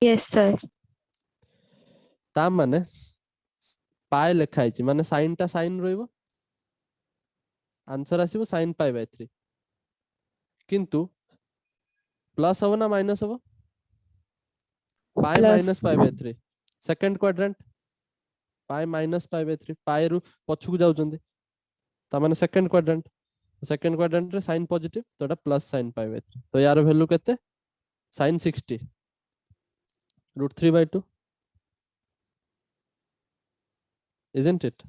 Yes, sir. ता माने पाई लेखा आइची माने साइन टा साइन रहइबो आंसर आसीबो sin पाई बाय 3 किंतु प्लस हबो ना माइनस हबो pi minus Plus. Pi by 3 second quadrant pi minus pi by 3 pi रु पछकु जाउचंदी ता माने सेकंड क्वाड्रेंट रे साइन पॉजिटिव तो एटा प्लस sin पाई बाय 3 तो यार वैल्यू केते sin 60 root 3 by 2 isn't it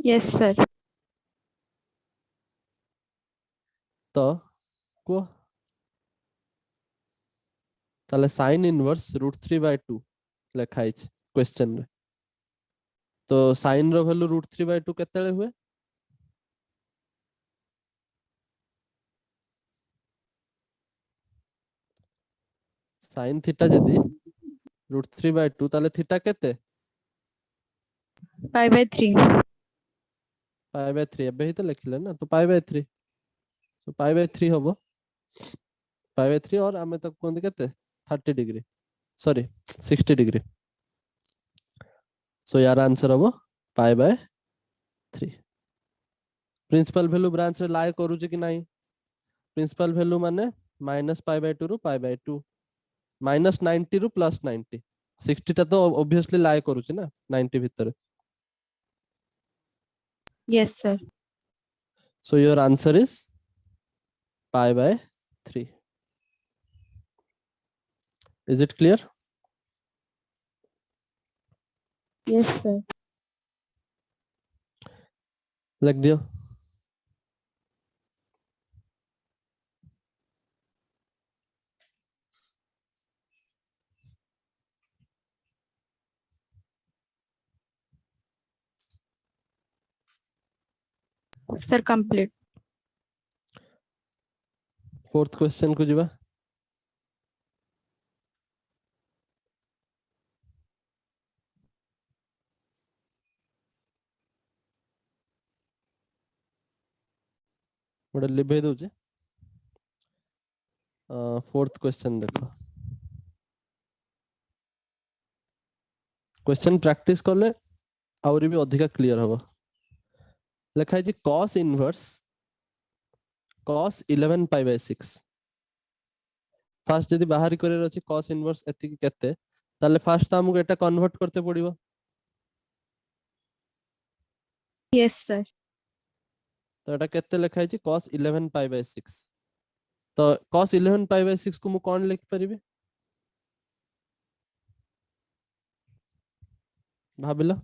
Yes, sir. तो को ताले sin इनवर्स रूट 3 बाय 2 लेखा आइछ क्वेश्चन रे तो sin row value root 3 by 2 केतेले हुए sin थीटा जदी रूट 3 बाय 2 ताले थीटा केते Pi by 3. पाई बाय 3 एबे ही तो लिखले ना तो पाई बाय 3 तो पाई बाय 3 हबो पाई बाय 3 और आमे तो कोन केते 30 डिग्री सॉरी 60 डिग्री सो यार आंसर हबो pi by 3 principal value branch रे लाए करूची कि नाही प्रिंसिपल वैल्यू माने माइनस पाई बाय 2 रु पाई बाय 2 माइनस 90 रु प्लस 90 60 टा तो ऑब्वियसली लाए करूची ना 90 भीतर Yes, sir. so your answer is pi by 3 is it clear Yes, sir. लिख दियो Sir, complete. फोर्थ क्वेश्चन को जीवा मोडे लिभे दोचे फोर्थ क्वेश्चन देखो क्वेश्चन प्रैक्टिस करले आउरी भी अधिका क्लियर हबो लिखा है जी cos inverse cos 11 pi by 6 fast जदी बाहर करे अछि cos इनवर्स एति केते ताले फास्ट हमको एटा कन्वर्ट करते पड़िबो Yes, sir. तो एटा केते लिखा है जी cos 11 पाई बाय 6 तो cos 11 पाई बाय 6 को मु कोन लिख परिबे भाबिला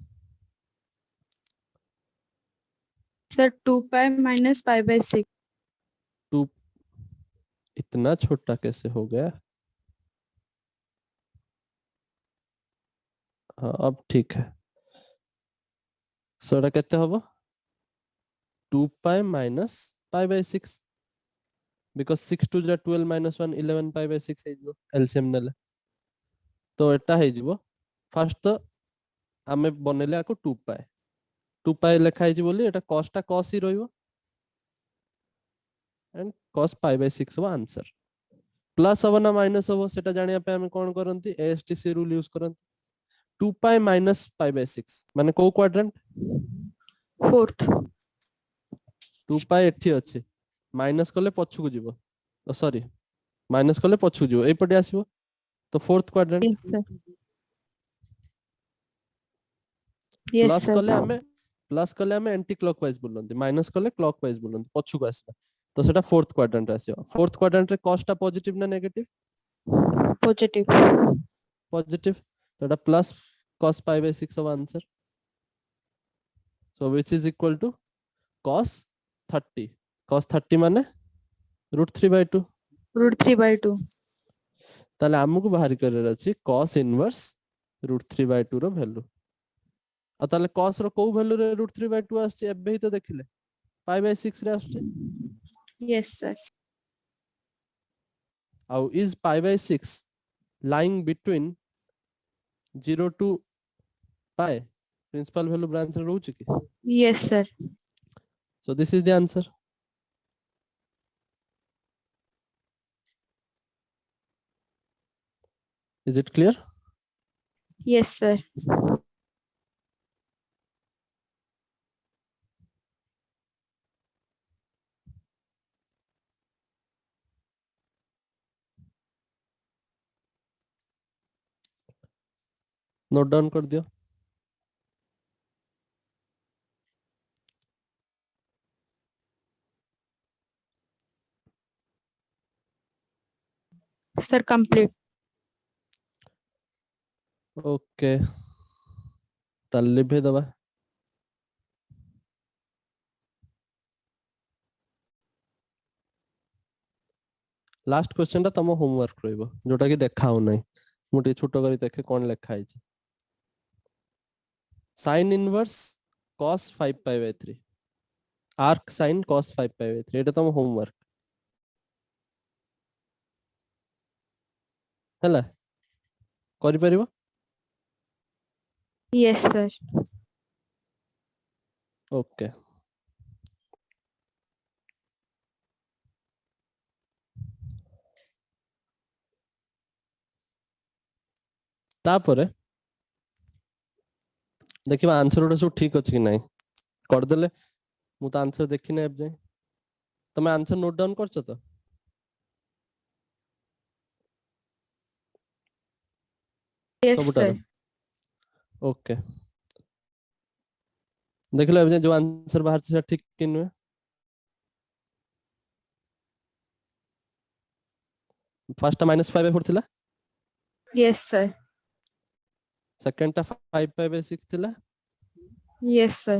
Sir, 2 pi minus pi by 6. 2 इतना छोटा कैसे हो गया हाँ अब ठीक है सो एटा केते हबो 2 pi minus pi by 6 because 6 to the 12 minus 1 11 pi by 6 है जो एलसीएम नेले तो एटा है जीवो फर्स्ट तो आमे बनेले आको 2 पाई लेखा है बोली एटा cos टा cos ही रहइबो एंड cos pi by 6 हो आंसर प्लस हबो ना माइनस हबो सेटा जानिया पे हमें कोन करंती एएसटीसी रूल यूज करंती 2 पाई माइनस पाई बाय 6 माने को क्वाड्रेंट Fourth. 2 पाई एठी अछि माइनस करले पछु को जीवो सॉरी माइनस करले पछु जीवो एई पटे आसीबो तो fourth quadrant Yes, sir. Yes, sir. Plus कले हमें एंटी क्लॉकवाइज बुलंती माइनस कले क्लॉकवाइज बुलंती पछु को आसीबा तो सेटा फोर्थ क्वाड्रेंट आसीबो फोर्थ क्वाड्रेंट रे कॉस टा पॉजिटिव ना नेगेटिव Positive. पॉजिटिव तो एटा plus cos pi by 6 of answer so which is equal to cos 30 माने रूट 3 by 2 Root 3 by 2. ताले हमकु बाहर करर अछि cos इनवर्स रूट 3 by 2 रो वैल्यू आ ताले cos रो को वैल्यू रे रूट 3 by 2 आछि एबे ही तो देखिले pi by 6 रे आछि Yes, sir. आउ is pi by 6 lying between 0 to pi principal value branch रे रहउची कि? Yes, sir. So this is the answer. Is it clear? Yes, sir. Note down कर दियो. Sir, complete. ओके ताले live दबा. Last question टा तम homework रहइबो जोटा कि देखा हो नै. मु टे छोटो करी देखे कोन लेखा आइछि. sin inverse cos 5 pi by 3 arc sin cos 5 pi by 3 एटा तम होमवर्क हला करि परिबो. Yes, sir. ओके तापरे देखिबा आंसर उडा सब ठीक अछि कि नै कर देले. मु त आंसर देखि नै अब जाय. तमे आंसर नोट डाउन करछ त? Yes, सबुटार sir. ओके देखलो अब जो आंसर बाहर से ठीक कि नुहे. फर्स्ट -5/4 थिला. Yes, sir. सेकंड टा 5/6 थिला. Yes, sir.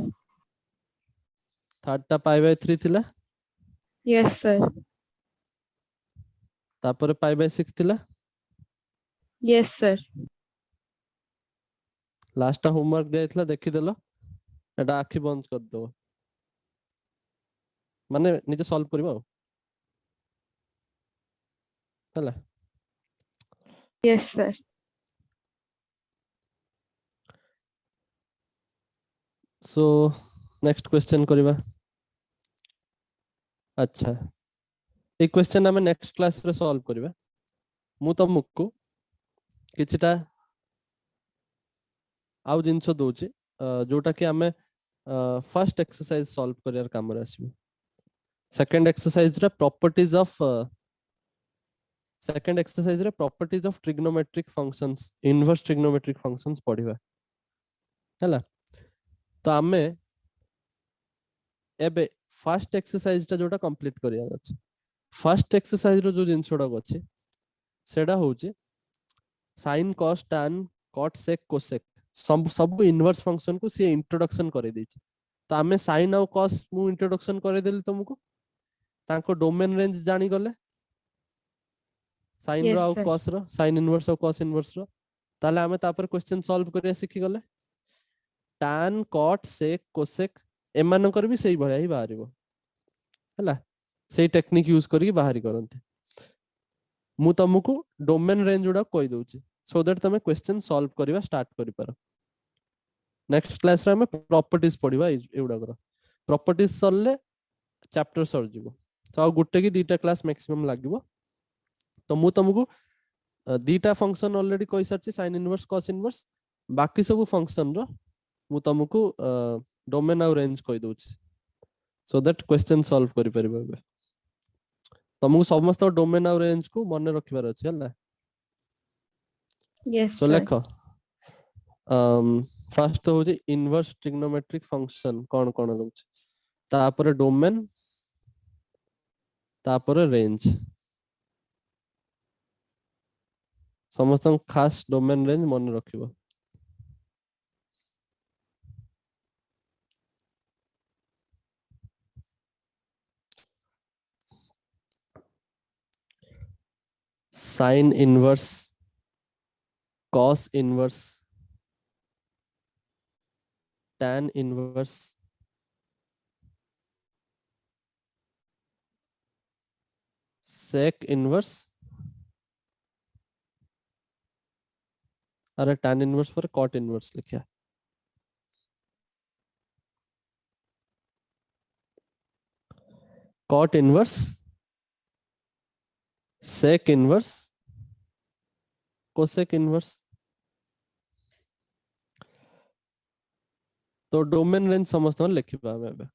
थर्ड टा π/3 थिला. Yes, sir. तापर π/6 थिला. Yes, sir. लास्ट टा होमवर्क दे थिला देखि देलो. एटा आखि बंद कर दो माने निजे सॉल्व करबो हला. Yes, sir. So next question करबा. अच्छा ए क्वेश्चन हम नेक्स्ट क्लास रे सॉल्व करबा. मु तमको किछटा आउ जिंसो दोची जोटा कि हमें फर्स्ट एक्सरसाइज सॉल्व करियर काम रे आसीबो. सेकंड एक्सरसाइज रे प्रॉपर्टीज ऑफ सेकंड एक्सरसाइज रे properties of trigonometric functions inverse trigonometric functions पढिबा हला. तो हमें एबे फर्स्ट एक्सरसाइज टा जोटा कंप्लीट करिया अछि. फर्स्ट एक्सरसाइज रो जो जिंसोडा अछि सेडा होउची sin cos tan cot sec cosec सब सब इनवर्स फंक्शन को से इंट्रोडक्शन करे देछि. तो हमें sin और cos मु इंट्रोडक्शन करे देली तुमको तांको डोमेन रेंज जानी गले. sin रो Yes, और sir. cos रो sin इनवर्स और cos इनवर्स रो ताले हमें तापर क्वेश्चन सॉल्व करिया सिखि गले. tan cot sec cosec एमानकर भी सही भलिया ही बाहरिबो हला. सेही टेक्निक यूज करी बाहरी करंते. मु तुमको डोमेन रेंज उडा कहि दउची सो दैट तमे क्वेश्चन सॉल्व करिवा स्टार्ट करि पारो. नेक्स्ट क्लास रे हमें प्रॉपर्टीज पढिबा एउडा कर. प्रॉपर्टीज सरले चैप्टर सर जिवो. तो आ गुटे की दीटा क्लास मैक्सिमम लागिवो. तो मु तुमको दीटा फंक्शन ऑलरेडी कहि सरची sin इनवर्स cos इनवर्स. बाकी सब फंक्शन रो मु तुमको डोमेन और रेंज कहि दउची सो दैट क्वेश्चन सॉल्व करि परिबो. एबे तुमको समस्त डोमेन और रेंज को मन रखिबार अछि हला. Yes, सो sir. लेखो फर्स्ट तो होची इनवर्स ट्रिग्नोमेट्रिक फंक्शन कोन कोन रहउची. तापर डोमेन तापर रेंज समस्त खास डोमेन रेंज मन रखिबो. sin inverse cos inverse tan inverse sec inverse अरे tan इनवर्स पर cot इनवर्स लिखिया cot inverse sec inverse cosec inverse तो डोमेन रेंज समस्त लिखिबा हम एबे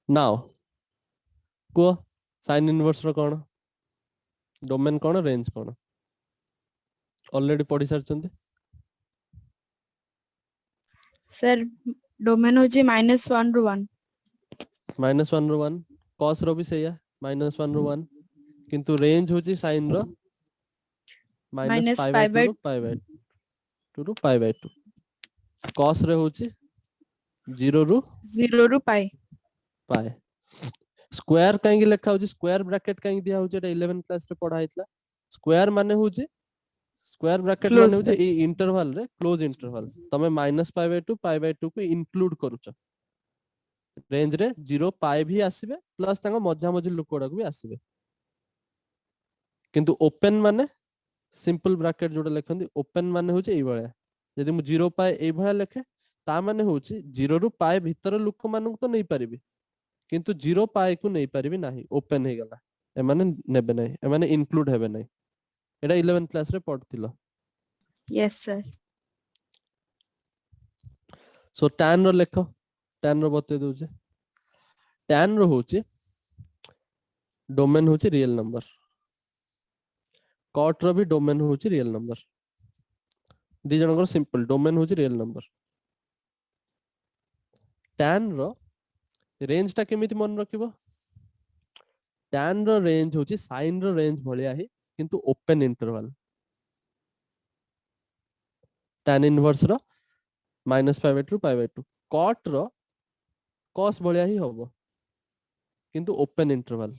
नाउ को sin इनवर्स रो कोन डोमेन कोन रेंज कोन ऑलरेडी पढ़ी सारचंती सर डोमेन होची -1 ରୁ 1 -1 ରୁ 1 cos रो भी सैया -1 ରୁ 1 किंतु रेंज होची sin रो -π/2 ରୁ π/2 ରୁ π/2 cos रे होची 0 ରୁ 0 ରୁ पाई पाए स्क्वायर काहे लेखा होची स्क्वायर ब्रैकेट काहे दिया होची एटा 11 क्लास रे पढ़ा हैतला स्क्वायर माने होची स्क्वायर ब्रैकेट माने होची ए इंटरवल रे क्लोज इंटरवल तमे -π/2 π/2 को इंक्लूड करूछ रेंज रे 0 पाए भी आसीबे प्लस तांगा मझा मझी लुकोडा को भी आसीबे किंतु ओपन माने सिंपल ब्रैकेट जोटा लेखंदी ओपन माने होची एई भलिया यदि मु 0 पाए एई भलिया लेखे ता माने होची 0 रु पाए भीतर लुक मानु तो नहीं परिबी किंतु 0 पाए को नहीं परिबी नाही ओपन हे गला ए माने नेबे नाही ए माने इंक्लूड हेबे नाही एटा 11 क्लास रे पढ़थिलो यस सर सो tan रो लेखो tan रो बते दोचे tan रो होची डोमेन होची रियल नंबर cot रो भी डोमेन होची रियल नंबर दी जनकर सिंपल डोमेन होची रियल नंबर tan रो रेंज टा केमिति मन रखिबो tan रो रेंज होची sin रो रेंज भलिया ही किंतु ओपन इंटरवल tan इनवर्स रो -π/2 π/2 cot रो cos भलिया ही होबो किंतु ओपन इंटरवल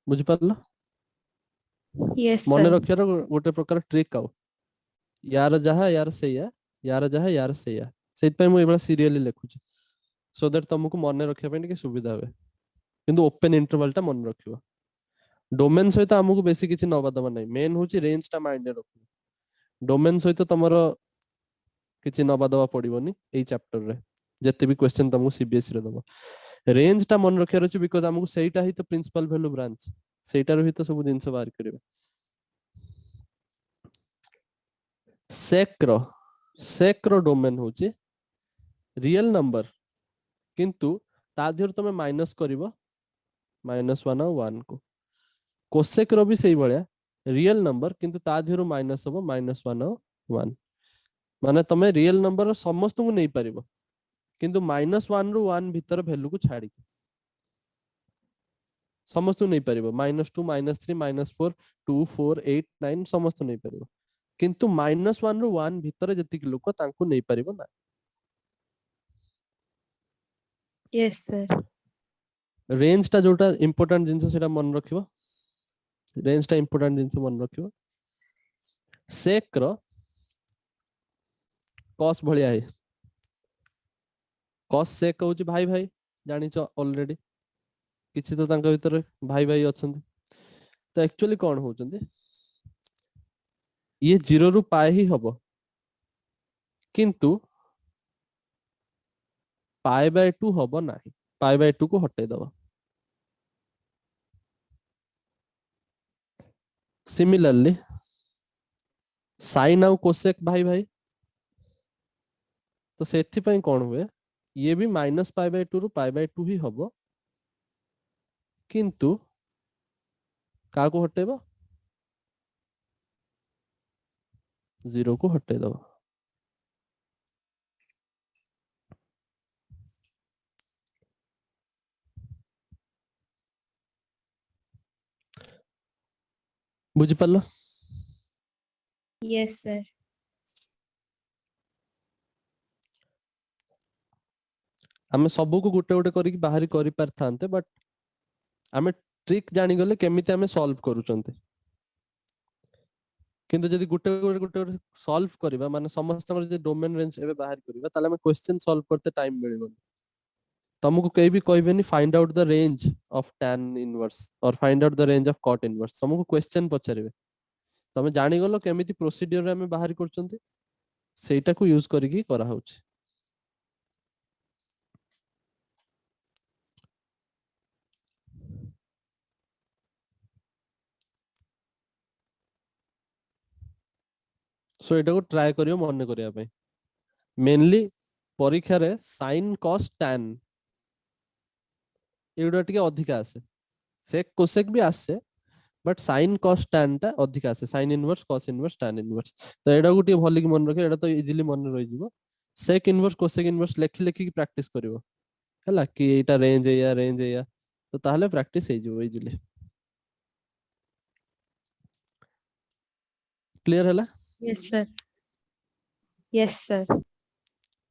बुझि पारलो यस मन सर रखियार गोटे प्रकार ट्रिक आउ यार जहा यार सैया यार जहा यार सैया सेत पय मु एबला सीरियली लेखुची सो दैट तुमको मन रखिया पे के सुविधा होवे किंतु ओपन इंटरवल टा मन रखिबो डोमेन सहित हमकु बेसी किछि नबा दबा नै मेन होची रेंज टा माइंड रे रखिबो डोमेन सहित तमरो किछि नबा दबा पड़िबोनी एई चैप्टर रे जते भी क्वेश्चन तुमको सीबीएसई रे दबो रेंज टा मन रखिया रछि बिकॉज़ हमकु सेइटा ही तो प्रिंसिपल वैल्यू ब्रांच सेइटा रो ही तो सब जिंस बाहर करिवे सेक रो डोमेन होची रियल नंबर किंतु ता देहर तमे माइनस करिवो -1 और 1 को कोसेक रो भी सही भलिया रियल नंबर किंतु ता देहर माइनस होबो -1 और 1 माने तमे रियल नंबर समस्त को नहीं परिबो किंतु -1 रो 1 भीतर वैल्यू को छाडी समस्त नहीं परिबो -2 -3 -4 2 4 8 9 समस्त नहीं परिबो किंतु -1 रो 1 भीतर जति कि लोक तांको नहीं परिबो ना यस सर रेंज टा जोटा इंपोर्टेंट जिंस सेटा मन रखिबो रेंज टा इंपोर्टेंट जिंस मन रखिबो सेक रो कॉस भलिया है कॉस सेक होची भाई भाई जानि छ ऑलरेडी किछि तो तांका भीतर भाई भाई अछंती तो एक्चुअली कोन होचंती ये 0 रु पाए ही हबो किंतु π/2 हबो नाही π/2 को हटे दबो सिमिलरली साइन आउ कोसेक भाई भाई तो सेथि पई कोन हुए ये भी -π/2 रु π/2 ही हबो किंतु का को हटेबो 0 को हटे दबो बुझि पल्लो यस सर हमें सबू को गोटे गोटे करिक बाहरी करि पार थांते बट हमें ट्रिक जानि गले केमिति हमें सॉल्व करूचंते किंतु जदि गोटे सॉल्व करबा माने समस्त जे डोमेन रेंज एबे बाहर करबा ताले हमें क्वेश्चन सॉल्व करते टाइम मिलबो तुमको कहीं भी कहबेनी find out the range of tan inverse और find out the range of cot inverse तुमको क्वेश्चन पचारिबे ତମେ ଜାଣିଗଲ କେମିତି ପ୍ରୋସିଡିୟର ଆମେ ବାହାରି କରୁଛନ୍ତି, ସେଇଟାକୁ ୟୁଜ କରିକି କରାହଉଛି। ସो ଏଟାକୁ ଟ୍ରାଏ କରିବ ମନେ କରିବା ପାଇଁ। ମେନଲି ପରୀକ୍ଷାରେ ସାଇନ୍ କସ୍ ଟ୍ୟାନ୍ ଏଗୁଡା ଟିକେ ଅଧିକା ଆସେ, ସେକ୍ କୋସେକ୍ ବି ଆସେ, ବଟ୍ ସାଇନ୍ କସ୍ ଟ୍ୟାନ୍ ଟା ଅଧିକା ଆସେ, sine inverse cos inverse tan inverse. ତ ଏଟାକୁ ଟିକେ ଭଲିକି ମନେ ରଖିବ, ଏଟା ତ ଇଜିଲି ମନେ ରହିଯିବ। ସେକ୍ ଇନଭର୍ସ କୋସେକ୍ ଇନଭର୍ସ ଲେଖି ଲେଖିକି ପ୍ରାକ୍ଟିସ କରିବ ହେଲା, କି ଏଇଟା ରେଞ୍ଜ ଏଇଆ, ତ ତାହେଲେ ପ୍ରାକ୍ଟିସ ହେଇଯିବ ଇଜିଲି। କ୍ଲିୟର ହେଲା? Yes, sir. Yes, sir.